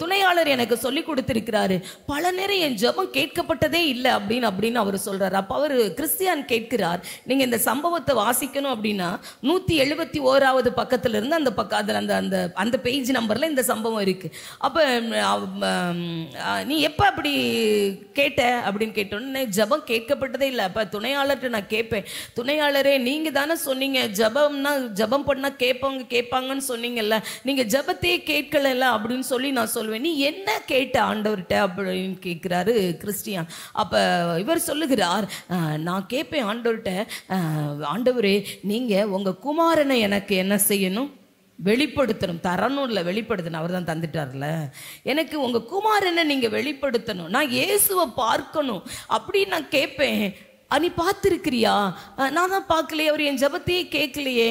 துணையாளர் எனக்கு சொல்லி கொடுத்திருக்கிறாரு. பல நேரம் என் ஜபம் கேட்கப்பட்டதே இல்லை அப்படின்னு அவர் சொல்றாரு. அப்போ அவர் கிறிஸ்டியான் கேட்கிறார், நீங்க இந்த சம்பவத்தை வாசிக்கணும் அப்படின்னா 171வது பக்கத்துல இருந்து அந்த பக்கம் அதில் அந்த பேஜ் நம்பர்ல இந்த சம்பவம் இருக்கு. அப்ப நீ எப்ப அப்படி கேட்ட அப்படின்னு கேட்டோன்னு, ஜபம் கேட்கப்பட்டதே இல்லை. அப்ப துணையாளர்கிட்ட நான் கேட்பேன், துணையாளர் நீங்க தானே சொன்னீங்க ஜபம் பண்ணா கேட்பாங்கன்னு சொன்னீங்கல்ல, நீங்க ஜபத்தையே கேட்கல அப்படின்னு சொல்லி நான் சொல்லுவேன். நீ என்ன கேட்ட ஆண்டவர்கிட்ட அப்படின்னு கேட்கிறாரு கிறிஸ்டியான். அப்ப இவர் சொல்லுகிறார், நான் கேட்பேன் ஆண்டவர்கிட்ட, ஆண்டவரே நீங்க உங்க குமாரனை எனக்கு என்ன செய்யணும், வெளிப்படுத்தணும், தரணும் இல்லை வெளிப்படுத்தணும், அவர் தான் தந்துட்டார்ல, எனக்கு உங்க குமாரனை நீங்க வெளிப்படுத்தணும், நான் இயேசுவை பார்க்கணும் அப்படின்னு நான் கேட்பேன். நீ பார்த்துருக்கிறியா? நான் தான் பார்க்கலையே, அவர் என் ஜெபத்தையே கேட்கலையே.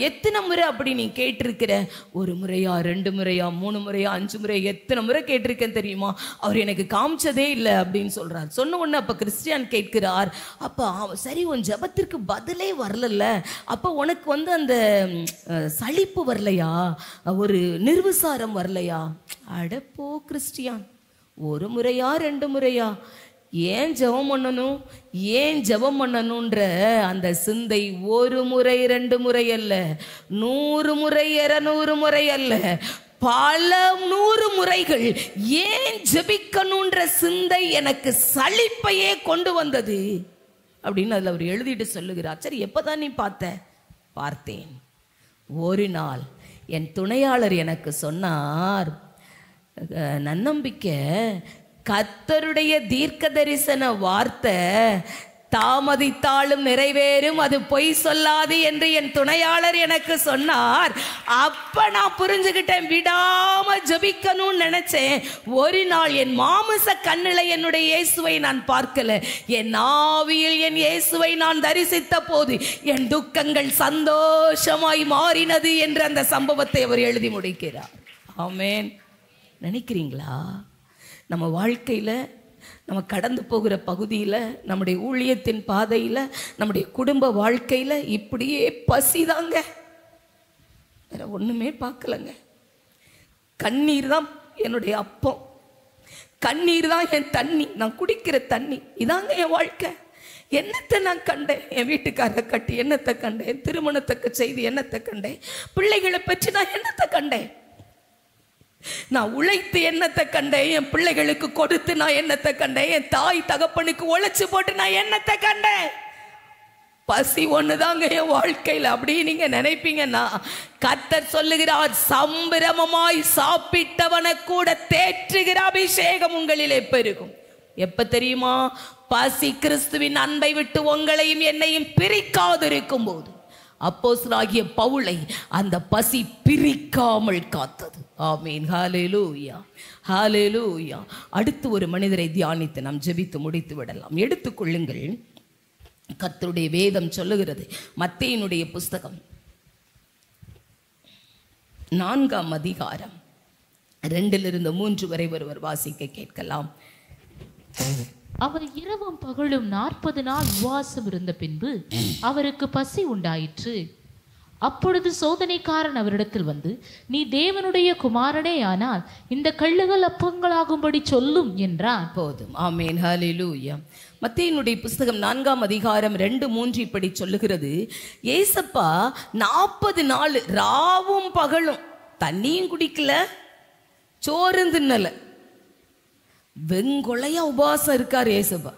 எத்தனை முறை அப்படி நீ கேட்டிருக்கிற? 1 முறையா, 2 முறையா, 3 முறையா, 5 முறை, எத்தனை முறை கேட்டிருக்கேன் தெரியுமா? அவர் எனக்கு காமிச்சதே இல்லை அப்படின்னு சொல்றார். சொன்ன உடனே அப்ப கிறிஸ்டியான் கேட்கிறார், அப்ப சரி உன் ஜெபத்திற்கு பதிலே வரல, அப்ப உனக்கு அந்த சலிப்பு வரலையா, ஒரு நிர்விசாரம் வரலையா? அடப்போ கிறிஸ்டியான், 1 முறையா 2 முறையா, ஏன் ஜெபம் பண்ணணும், ஏன் ஜெபம் பண்ணணும்ன்ற அந்த சிந்தை 1 முறை 2 முறை அல்ல, 100 முறை 200 முறை அல்ல, பல 100 முறைகள் ஏன் ஜெபிக்கணும்ன்ற சிந்தை எனக்கு சலிப்பையே கொண்டு வந்தது அப்படின்னு அதில் அவர் எழுதிட்டு சொல்லுகிறார். சரி, எப்பதான் நீ பார்த்த? பார்த்தேன். ஒரு நாள் என் துணையாளர் எனக்கு சொன்னார், நன்னம்பிக்கை, கர்த்தருடைய தீர்க்க தரிசன வார்த்தை தாமதித்தாலும் நிறைவேறும், அது பொய் சொல்லாது என்று என் துணையாளர் எனக்கு சொன்னார். அப்ப நான் புரிஞ்சுக்கிட்டேன், விடாம ஜெபிக்கணும்னு நினைச்சேன். ஒரு நாள் என் மாமிச கண்ணில என்னுடைய இயேசுவை நான் பார்க்கல, என் ஆவியில் என் இயேசுவை நான் தரிசித்த போது என் துக்கங்கள் சந்தோஷமாய் மாறினது என்று அந்த சம்பவத்தை அவர் எழுதி முடிக்கிறார். ஆமென். நினைக்கிறீங்களா நம்ம வாழ்க்கையில், நம்ம கடந்து போகிற பகுதியில், நம்முடைய ஊழியத்தின் பாதையில், நம்முடைய குடும்ப வாழ்க்கையில் இப்படியே பசிதாங்க, வேற ஒன்றுமே பார்க்கலங்க. கண்ணீர் தான் என்னுடைய அப்பம், கண்ணீர் தான் என் தண்ணி, நான் குடிக்கிற தண்ணி, இதாங்க என் வாழ்க்கை. என்னத்தை நான் கண்டேன்? என் வீட்டுக்காரரை கட்டி என்னத்தை கண்டேன்? திருமணத்துக்கு செய்து என்னத்தை கண்டேன்? பிள்ளைகளை பற்றி நான் என்னத்தை கண்டேன்? நான் உழைத்து என்னத்தை கண்டேன்? என் பிள்ளைகளுக்கு கொடுத்து நான் என்னத்தை கண்டேன்? என் தாய் தகப்பனுக்கு உழைச்சு போட்டு நான் என்னத்தை கண்டேன்? பசி ஒண்ணுதாங்க என் வாழ்க்கையில். அப்படி நீங்க நினைப்பீங்கன்னா, கர்த்தர் சொல்லுகிறார், சம்பிரமமாய் சாப்பிட்டவனை கூட தேற்றுகிற அபிஷேகம் உங்களிலே பெருகும். எப்ப தெரியுமா? பசி கிறிஸ்துவின் அன்பை விட்டு உங்களையும் என்னையும் பிரிக்காதிருக்கும் போது. அப்போஸ்தலனாகிய பவுலை அந்த பசி பிரிக்காமல் காத்தது. ஆமென். ஹல்லேலூயா, ஹல்லேலூயா. அடுத்து ஒரு மனிதரை தியானித்து நாம் ஜெபித்து முடித்து விடலாம். எடுத்துக்கொள்ளுங்கள், கர்த்தருடைய வேதம் சொல்லுகிறது, மத்தேயுனுடைய புஸ்தகம் 4ஆம் அதிகாரம் 2 3 வரை ஒருவர் வாசிக்க கேட்கலாம். அவர் இரவும் பகலும் 40 நாள் உபவாசம் இருந்த பின்பு அவருக்கு பசி உண்டாயிற்று. அப்பொழுது சோதனைக்காரன் அவரிடத்தில் வந்து, நீ தேவனுடைய குமாரனே ஆனால் இந்த கல்லுகள் அப்பங்களாகும்படி சொல்லும் என்றான். போதும். ஆமென். ஹல்லேலூயா. மத்தேயுனுடைய புஸ்தகம் 4ஆம் அதிகாரம் 2 3 இப்படி சொல்லுகிறது, ஏசப்பா 40 நாள் ராவும் பகலும் தண்ணியும் குடிக்கல, சோறும் தின்னல, வெங்கொலையா உபவாசம் இருக்கார் ஏசப்பா.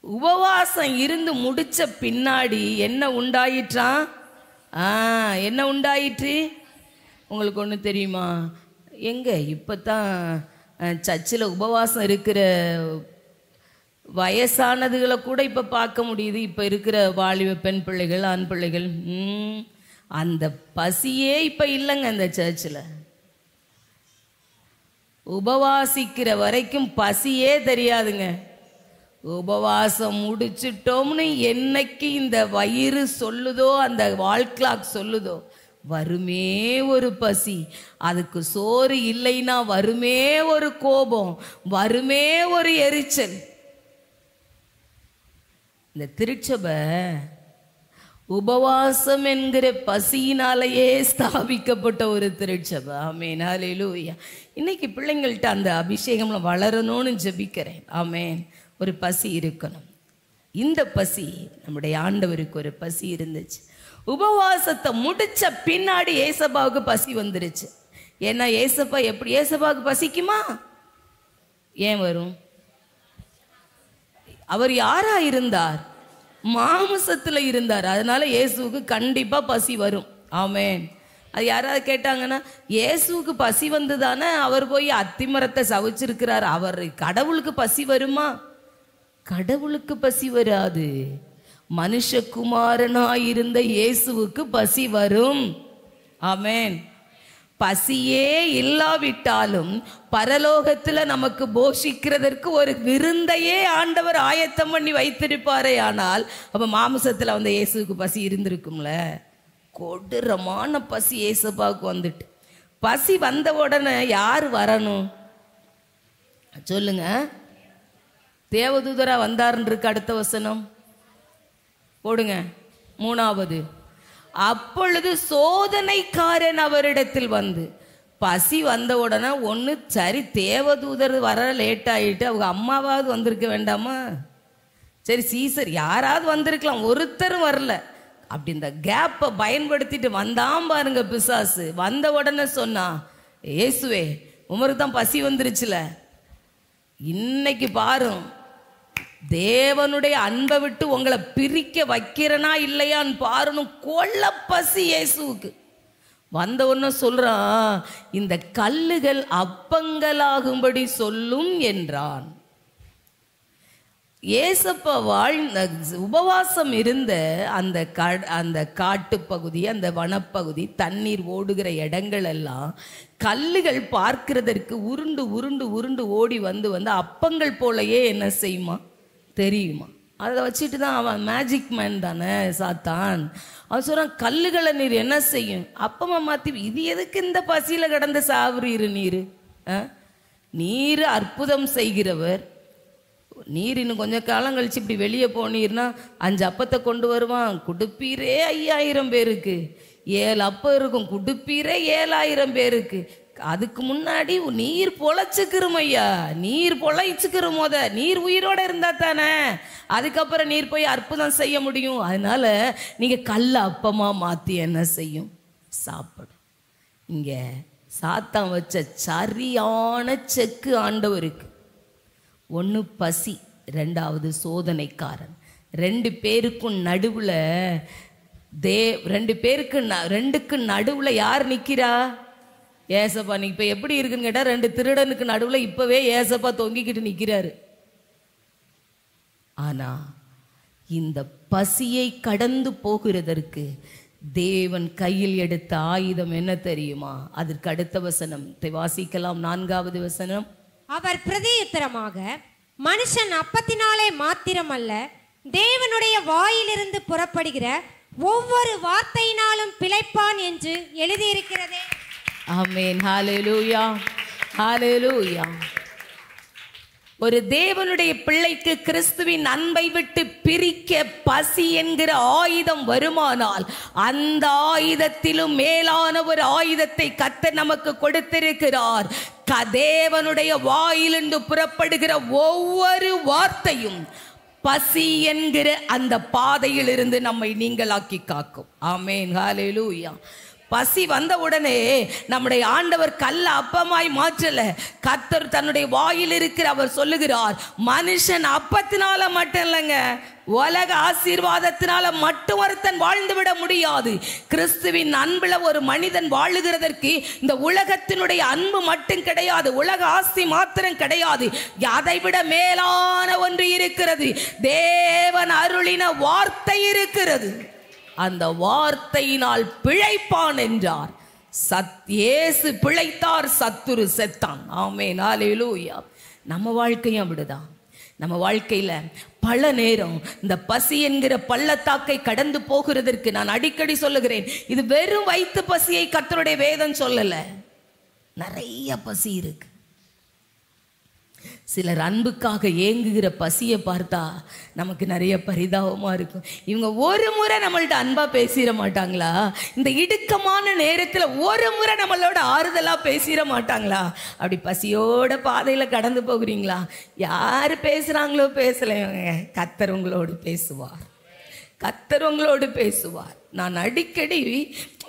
உபவாசம் இருந்து முடிச்ச பின்னாடி என்ன உண்டாயிற்றான்? என்ன உண்டாயிற்று? உங்களுக்கு ஒன்று தெரியுமா? எங்க இப்போத்தான் சர்ச்சில் உபவாசம் இருக்கிற வயசானதுகளை கூட இப்போ பார்க்க முடியுது. இப்போ இருக்கிற வாலிப பெண் பிள்ளைகள், ஆண் பிள்ளைகள், அந்த பசியே இப்போ இல்லைங்க அந்த சர்ச்சில். உபவாசிக்கிற வரைக்கும் பசியே தெரியாதுங்க. உபவாசம் முடிச்சிட்டோம்னு என்னைக்கு இந்த வயிறு சொல்லுதோ, அந்த வால்கிளாக் சொல்லுதோ, வருமே ஒரு பசி. அதுக்கு சோறு இல்லைன்னா வருமே ஒரு கோபம், வருமே ஒரு எரிச்சல். இந்த திருச்சபை உபவாசம் என்கிற பசியினாலேயே ஸ்தாபிக்கப்பட்ட ஒரு திருச்சபை. ஆமென். ஹல்லேலூயா. இன்னைக்கு பிள்ளைங்கள்ட்ட அந்த அபிஷேகம் வளரணும்னு ஜெபிக்கிறேன். ஆமென். ஒரு பசி இருக்கணும். இந்த பசி நம்முடைய ஆண்டவருக்கு ஒரு பசி இருந்துச்சு. உபவாசத்தை முடிச்ச பின்னாடி ஏசப்பாவுக்கு பசி வந்துருச்சு. ஏன்னா ஏசப்பா எப்படி, ஏசப்பாவுக்கு பசிக்குமா? ஏன் வரும்? அவர் யாரா இருந்தார்? மாமிசத்துல இருந்தார். அதனால இயேசுவுக்கு கண்டிப்பா பசி வரும். ஆமென். அது யாராவது கேட்டாங்கன்னா, இயேசுவுக்கு பசி வந்துதானே அவர் போய் அத்திமரத்தை சவிச்சிருக்கிறார், அவர் கடவுளுக்கு பசி வருமா? கடவுளுக்கு பசி வராது. மனுஷகுமாரனாயிருந்த இயேசுவுக்கு பசி வரும். ஆமென். பசியே இல்லாவிட்டாலும் பரலோகத்துல நமக்கு போஷிக்கிறதற்கு ஒரு விருந்தையே ஆண்டவர் ஆயத்தம் பண்ணி வைத்திருப்பாரே. ஆனால் அப்ப மாமிசத்துல வந்த இயேசுக்கு பசி இருந்திருக்கும்ல. கொடூரமான பசி இயேசுப்பாவுக்கு வந்துட்டு. பசி வந்த உடனே யார் வரணும் சொல்லுங்க? தேவதூதரா வந்தாருன்னு இருக்கு அடுத்த வசனம் போடுங்க. 3வது, அப்பொழுது சோதனைக்காரன் அவரிடத்தில் வந்து. பசி வந்த உடனே ஒன்று சரி தேவதூதர் வர லேட் ஆகிட்டு அவங்க அம்மாவாவது வந்திருக்க வேண்டாமா? சரி சீசர் யாராவது வந்திருக்கலாம், ஒருத்தரும் வரல. அப்படி இந்த கேப்பை பயன்படுத்திட்டு வந்தான் பாருங்க பிசாசு. வந்த உடனே சொன்னா, இயேசுவே உமருக்கு தான் பசி வந்துருச்சுல, இன்னைக்கு பாரும் தேவனுடைய அன்பை விட்டு உங்களை பிரிக்க வைக்கிறனா இல்லையான்னு பாருன்னு கொள்ள பசி இயேசுவுக்கு. வந்த உடனே சொல்றான், இந்த கல்லுகள் அப்பங்களாகும்படி சொல்லும் என்றான். ஏசப்பா வாழ்ந்த உபவாசம் இருந்த அந்த காட்டு பகுதி, அந்த வனப்பகுதி, தண்ணீர் ஓடுகிற இடங்கள் எல்லாம் கல்லுகள் பார்க்கிறதற்கு உருண்டு உருண்டு உருண்டு ஓடி வந்து வந்து அப்பங்கள் போலயே என்ன செய்யுமா தெரியுமா? அதை வச்சுட்டு தான் அவன் மேஜிக் மேன் தானே சாத்தான். அவன் சொல்றான், கல்லுகளை நீர் என்ன செய்யும் அப்பமா மாத்தி, இது எதுக்கு இந்த பசியில கடந்து சாவுறீரு நீர்? நீர் அற்புதம் செய்கிறவர். நீர் இன்னும் கொஞ்சம் காலம் கழிச்சு இப்படி வெளியே போனீர்னா 5 அப்பத்தை கொண்டு வருவான், குடுப்பீரே 5000 பேருக்கு. 7 அப்பம் இருக்கும், குடுப்பீரே 7000 பேருக்கு. அதுக்கு முன்னாடி நீர் பொழைச்சுக்கிறோம் ஐயா, நீர் பொழைச்சுக்கிறோம். நீர் உயிரோட இருந்தா தானே அதுக்கப்புறம் நீர் போய் அற்புதம் செய்ய முடியும். அதனால நீங்க கல்ல அப்பமா மாத்தி என்ன செய்யும் சாப்பிடும். இங்க சாத்தான் வச்ச சரியான செக்கு ஆண்டவருக்கு. 1 பசி, 2வது சோதனைக்காரன். 2 பேருக்கும் நடுவுல ரெண்டுக்கு நடுவுல யார் நிக்கிறா? ஏசப்பா. நீ இப்ப எப்படி இருக்குன்னு கேட்டா 2 திருடனுக்கு நடுவுல இப்பவே ஏசப்பா தொங்கிக்கிட்டு நிக்கிறாரு. ஆனா இந்த பசியை கடந்து போகிறதற்கு தேவன் கையில் எடுத்த ஆயுதம் என்ன தெரியுமா? அதற்கு அடுத்த வசனம் வாசிக்கலாம். 4வது வசனம். அவர் பிரதியுத்தரமாக, மனுஷன் அப்பத்தினாலே மாத்திரமல்ல தேவனுடைய வாயிலிருந்து புறப்படுகிற ஒவ்வொரு வார்த்தையினாலும் பிழைப்பான் என்று எழுதியிருக்கிறதே. ஆமென். ஹல்லேலூயா, ஹல்லேலூயா. ஒரு தேவனுடைய பிள்ளைக்கு கிறிஸ்துவின் அன்பை விட்டு பிரிக்க பசி என்கிற ஆயுதம் வருமானால், அந்த ஆயுதத்திலும் மேலான ஒரு ஆயுதத்தை கர்த்தர் நமக்கு கொடுத்திருக்கிறார். தேவனுடைய வாயிலிருந்து புறப்படுகிற ஒவ்வொரு வார்த்தையும் பசி என்கிற அந்த பாதையில் இருந்து நம்மை நீங்களாக்கி காக்கும். ஆமென். ஹல்லேலூயா. பசி வந்த உடனே நம்முடைய ஆண்டவர் கல்ல அப்பமாய் மாற்றல. கர்த்தர் தன்னுடைய வாயில் இருக்கிற அவர் சொல்லுகிறார், மனுஷன் அப்பத்தினால மட்டும் இல்லைங்க, உலக ஆசீர்வாதத்தினால மட்டும் ஒருத்தன் வாழ்ந்து விட முடியாது. கிறிஸ்துவின் அன்புல ஒரு மனிதன் வாழுகிறதற்கு இந்த உலகத்தினுடைய அன்பு மட்டும் கிடையாது, உலக ஆசி மாத்திரம் கிடையாது. அதை விட மேலான ஒன்று இருக்கிறது. தேவன் அருளின வார்த்தை இருக்கிறது. அந்த வார்த்தையினால் பிழைப்பான் என்றார். இயேசு பிழைத்தார், சத்துரு செத்தான். ஆமென். ஹல்லேலூயா. நம்ம வாழ்க்கையும் அப்படிதான். நம்ம வாழ்க்கையில பல நேரம் இந்த பசி என்கிற பள்ளத்தாக்கை கடந்து போகிறதற்கு நான் அடிக்கடி சொல்லுகிறேன், இது வெறும் வயிற்று பசியை கர்த்தருடைய வேதம் சொல்லல, நிறைய பசி இருக்கு. சிலர் அன்புக்காக ஏங்குகிற பசியை பார்த்தா நமக்கு நிறைய பரிதாபமா இருக்கும். இவங்க ஒரு முறை நம்மள்ட்ட அன்பா பேசிட மாட்டாங்களா? இந்த இடுக்கமான நேரத்துல ஒரு முறை நம்மளோட ஆறுதலா பேசிட மாட்டாங்களா? அப்படி பசியோட பாதையில கடந்து போகிறீங்களா? யாரு பேசுறாங்களோ பேசலைங்க, கர்த்தர் உங்களோடு பேசுவார். கர்த்தர் உங்களோடு பேசுவார். நான் அடிக்கடி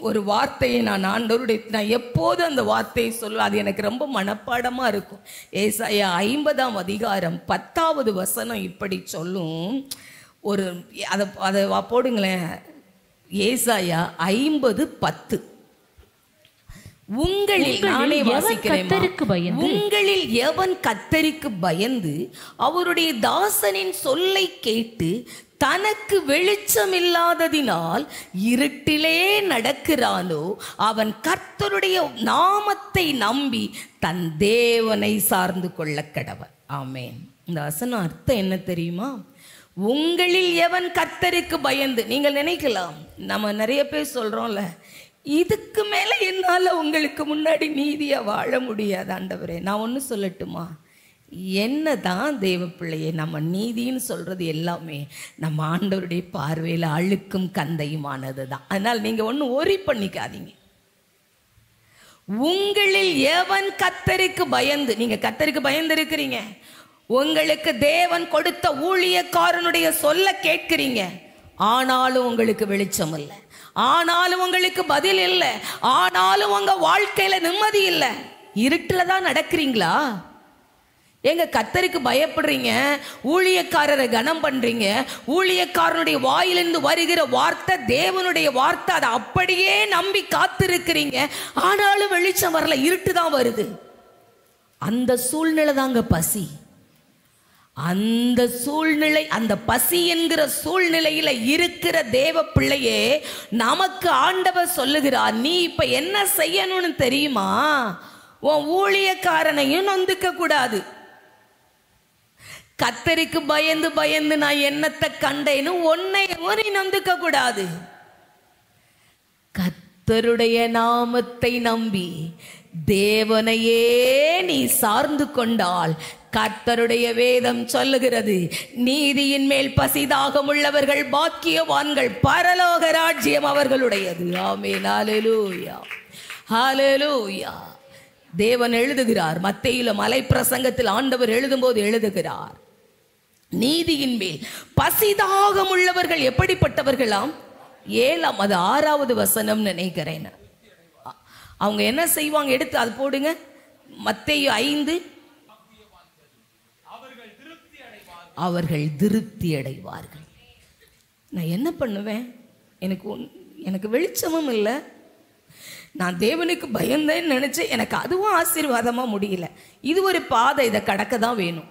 ஒரு வார்த்தையை நான் எப்போது அந்த வார்த்தையை சொல்லுவேன், அது எனக்கு ரொம்ப மனப்பாடமா இருக்கும். ஏசாயா 50ஆம் அதிகாரம் 10வது வசனம் இப்படி சொல்லும். ஒரு அதை போடுங்களேன். ஏசாயா 50:10. உங்களில் நானே வாசிக்கிறேன். உங்களில் எவன் கர்த்தருக்கு பயந்து அவருடைய தாசனின் சொல்லை கேட்டு தனக்கு வெளிச்சம் இல்லாததினால் இருட்டிலே நடக்கிறானோ அவன் கர்த்தருடைய நாமத்தை நம்பி தன் தேவனை சார்ந்து கொள்ள கடவன். ஆமென். இந்த வசனம் அர்த்தம் என்ன தெரியுமா? உங்களில் எவன் கர்த்தருக்கு பயந்து, நீங்கள் நினைக்கலாம் நம்ம நிறைய பேர் சொல்றோம்ல, இதுக்கு மேல என்னால உங்களுக்கு முன்னாடி நீதியா வாழ முடியாது ஆண்டவரே. நான் ஒன்று சொல்லட்டுமா? என்னதான் தேவ பிள்ளையே, நம்ம நீதின்னு சொல்றது எல்லாமே நம்ம ஆண்டவருடைய பார்வையில் அழுக்கும் கந்தையுமானது தான். அதனால் நீங்க ஒன்றும் ஒரி பண்ணிக்காதீங்க. உங்களில் எவன் கர்த்தருக்கு பயந்து, நீங்க கர்த்தருக்கு பயந்து இருக்கிறீங்க, உங்களுக்கு தேவன் கொடுத்த ஊழியக்காரனுடைய சொல்ல கேட்கிறீங்க, ஆனாலும் உங்களுக்கு வெளிச்சம் இல்லை, ஆனாலும் உங்களுக்கு பதில் இல்லை, ஆனாலும் உங்க வாழ்க்கையில நிம்மதி இல்லை, இருட்டுல தான் நடக்கிறீங்களா? எங்க கர்த்தருக்கு பயப்படுறீங்க, ஊழியக்காரரை கனம் பண்றீங்க, ஊழியக்காரனுடைய வாயிலிருந்து வருகிற வார்த்தை தேவனுடைய வார்த்தை, அதை அப்படியே நம்பி காத்திருக்கிறீங்க, ஆனாலும் வெளிச்சம் வரல, இருட்டு தான் வருது. அந்த சூழ்நிலை தாங்க பசி. அந்த சூழ்நிலை, அந்த பசி என்கிற சூழ்நிலையில இருக்கிற தேவ பிள்ளையே, நமக்கு ஆண்டவர் சொல்லுகிறார், நீ இப்ப என்ன செய்யணும்னு தெரியுமா? உன் ஊழியக்காரனையும் நொந்துக்க கூடாது. கர்த்தருக்கு பயந்து பயந்து நான் என்னத்தை கண்டேன்னு உன்னையும் நீ நொந்துக்க கூடாது. கர்த்தருடைய நாமத்தை நம்பி தேவனையே நீ சார்ந்து கொண்டால், கர்த்தருடைய வேதம் சொல்லுகிறது, நீதியின் மேல் பசிதாகம் உள்ளவர்கள் பாக்கியவான்கள், பரலோக ராஜ்யம் அவர்களுடையது. ஆமென். ஹல்லேலூயா, ஹல்லேலூயா. தேவன் எழுதுகிறார், மத்தேயுல மலை பிரசங்கத்தில் ஆண்டவர் எழுதும்போது எழுதுகிறார், நீதியின் மேல் பசிதாகம் உள்ளவர்கள் எப்படிப்பட்டவர்களாம்? 7 அது 6வது வசனம் நினைக்கிறேன். அவங்க என்ன செய்வாங்க? எடுத்து அது போடுங்க. மத்தேயு 5, அவர்கள் திருப்தி அடைவார்கள். நான் என்ன பண்ணுவேன்? எனக்கு வெளிச்சமும் இல்லை, நான் தேவனுக்கு பயந்தேன்னு நினைச்சேன், எனக்கு அதுவும் ஆசீர்வாதமா முடியல. இது ஒரு பாதை, இதை கடக்க தான் வேணும்.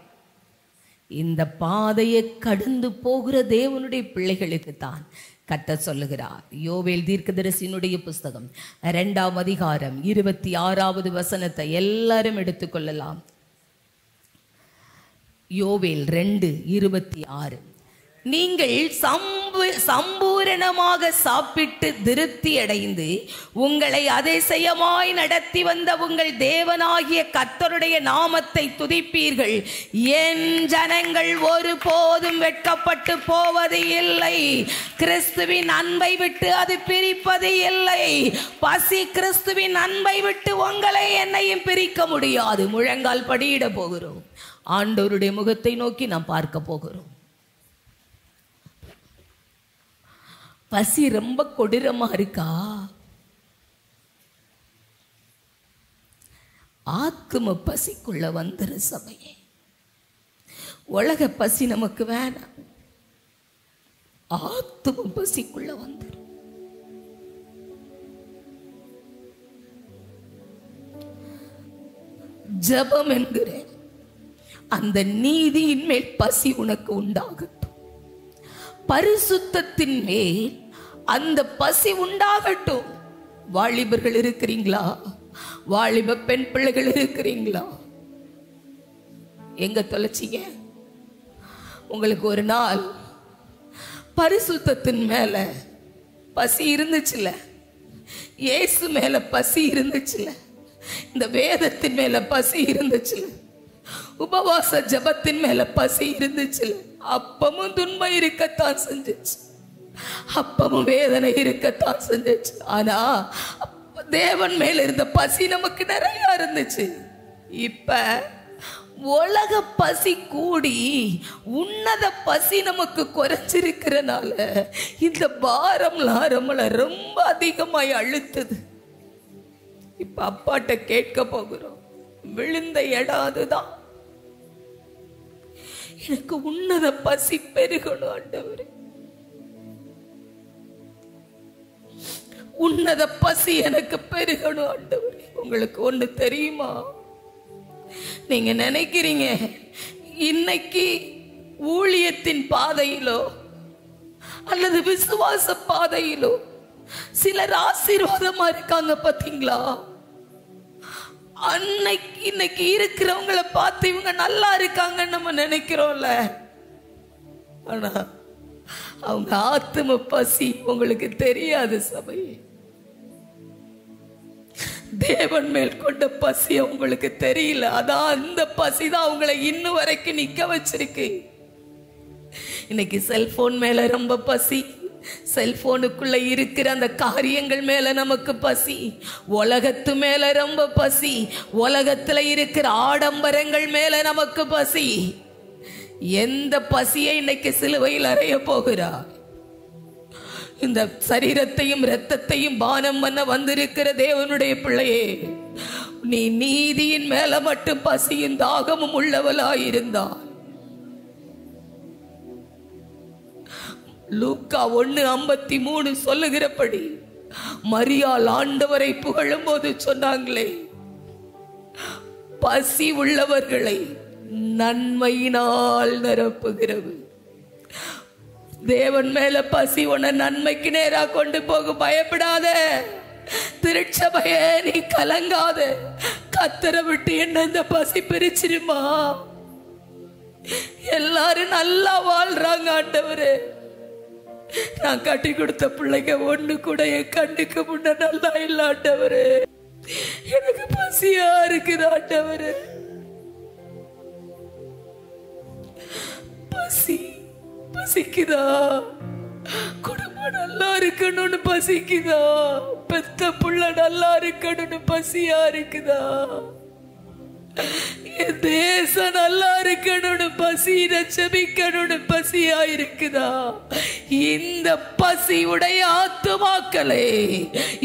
இந்த பாதையை கடந்து போகிற தேவனுடைய பிள்ளைகளுக்கு தான் கர்த்தர் சொல்லுகிறார். யோவேல் தீர்க்கதரிசியினுடைய புஸ்தகம் 2ஆம் அதிகாரம் 26வது வசனத்தை எல்லாரும் எடுத்துக்கொள்ளலாம். யோவேல் 2:26. நீங்கள் சம்பூரணமாக சாப்பிட்டு திருப்தி அடைந்து உங்களை அதிசயமாய் நடத்தி வந்த உங்கள் தேவனாகிய கர்த்தருடைய நாமத்தை துதிப்பீர்கள். என் ஜனங்கள் ஒருபோதும் வெட்கப்பட்டு போவது இல்லை. கிறிஸ்துவின் அன்பை விட்டு அது பிரிப்பது இல்லை. பசி கிறிஸ்துவின் அன்பை விட்டு உங்களை என்னையும் பிரிக்க முடியாது. முழங்கால் படியிட போகிறோம். ஆண்டவருடைய முகத்தை நோக்கி நாம் பார்க்க போகிறோம். பசி ரொம்ப கொடூரமா இருக்கா? ஆத்தும பசிக்குள்ள வந்துரு சபையே. உலக பசி நமக்கு வேணாம், ஆத்தும பசிக்குள்ள வந்துரு. ஜெபம் என்கிறேன், அந்த நீதியின் மேல் பசி உனக்கு உண்டாகட்டும். பரிசுத்தத்தின் மேல் அந்த பசி உண்டாகட்டும். வாலிபர்கள் இருக்கிறீங்களா? வாலிப பெண் பிள்ளைகள் இருக்கிறீங்களா? எங்க தொலைச்சிங்க? உங்களுக்கு ஒரு நாள் பரிசுத்தத்தின் மேல பசி இருந்துச்சுல, இயேசு மேல பசி இருந்துச்சுல, இந்த வேதத்தின் மேல பசி இருந்துச்சுல, உபவாச ஜபத்தின் மேல பசி இருந்துச்சுல, அப்பமும் துன்பம் இருக்கத்தான் செஞ்சிச்சு, அப்பமும் வேதனை இருக்கத்தான் செஞ்சிச்சு. ஆனா தேவன் மேல இருந்த பசி நமக்கு நிறைய இருந்துச்சு. இப்ப உலக பசி கூடி உன்னத பசி நமக்கு குறைஞ்சிருக்கிறனால இந்த பாரம் நம்மள ரொம்ப அதிகமாய் அழுத்துது. இப்ப அப்பாட்ட கேட்க போகிறோம், விழுந்த இடம் அதுதான். எனக்கு உன்னத பசி பெருகணும் ஆண்டவரே, உன்னத பசி எனக்கு பெருகணும் ஆண்டவரே. உங்களுக்கு ஒண்ணு தெரியுமா? நீங்க நினைக்கிறீங்க இன்னைக்கு ஊழியத்தின் பாதையிலோ அல்லது விசுவாச பாதையிலோ சிலர் ஆசீர்வாதமா இருக்காங்க பாத்தீங்களா? இன்னைக்கு இருக்கிறவங்களை பார்த்து இவங்க நல்லா இருக்காங்கன்னு நம்ம நினைக்கிறோம்ல, ஆனா அவங்க ஆத்தும பசி உங்களுக்கு தெரியாது. சபை தேவன் மேல் கொண்ட பசி உங்களுக்கு தெரியல. அதான் அந்த பசி தான் அவங்களை இன்னும் வரைக்கும் நிக்க வச்சிருக்கு. இன்னைக்கு செல்போன் மேல ரொம்ப பசி, செல்போனுக்குள்ள இருக்கிற அந்த காரியங்கள் மேல நமக்கு பசி, உலகத்து மேல ரொம்ப பசி, உலகத்துல இருக்கிற ஆடம்பரங்கள் மேல நமக்கு பசி. எந்த பசியை இன்னைக்கு சிலுவையில் அறைய போகிறார்? இந்த சரீரத்தையும் இரத்தத்தையும் பானம் பண்ண வந்திருக்கிற தேவனுடைய பிள்ளையே, நீ நீதியின் மேல மட்டும் பசியும் தாகமும் உள்ளவளாயிருந்தால், லூக்கா 1:53 சொல்லுகிறபடி மரியாள் ஆண்டவரை புகழும் போது சொன்னாங்களே, பசி உள்ளவர்களை நன்மையினால் நிரப்புகிறது. தேவன் மேல பசி உன்னை நன்மைக்கு நேரா கொண்டு போக. பயப்படாத திருச்சபையே, நீ கலங்காத. கத்தரை விட்டு என்ன இந்த பசி பிரிச்சிருமா? எல்லாரும் நல்லா வாழ்றாங்க ஆண்டவரே. நான் கட்டி கொடுத்த பிள்ளைங்க ஒண்ணு கூட என் கண்ணுக்கு முன்ன நல்லா இல்ல ஆண்டவரே. எனக்கு பசியா இருக்குது ஆண்டவரே. பசிக்குதா? குடும்பம் நல்லா இருக்கணும்னு பசிக்குதா? பெத்த புள்ள நல்லா இருக்கணும்னு பசியா இருக்குதா? என் தேசம் நல்லா இருக்கணும்னு பசியில செபிக்கணும்னு பசியா இருக்குதா? இந்த பசி உடைய ஆத்துமாக்களே,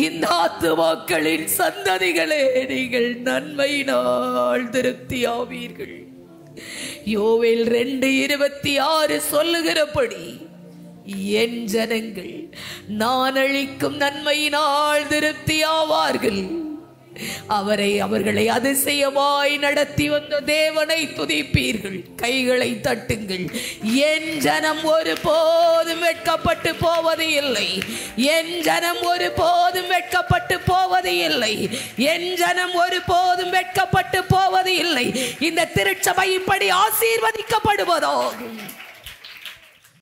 இந்த ஆத்துமாக்களின் சந்ததிகளே, நீங்கள் நன்மையினால் திருப்தி ஆவீர்கள். யோவேல் 2:26 சொல்லுகிறபடி, என் ஜனங்கள் நான் அளிக்கும் நன்மையினால் திருப்தி ஆவார்கள். அவர்களை அதிசயமாய் நடத்தி வந்த தேவனை துதிப்பீர்கள். கைகளை தட்டுங்கள். என் ஜனம் ஒருபோதும் வெட்கப்பட்டு போவது இல்லை. என் ஜனம் ஒருபோதும் வெட்கப்பட்டு போவது இல்லை. என் ஜனம் ஒருபோதும் வெட்கப்பட்டு போவது இல்லை. இந்த திருச்சபை இப்படி ஆசீர்வதிக்கப்படுவதோ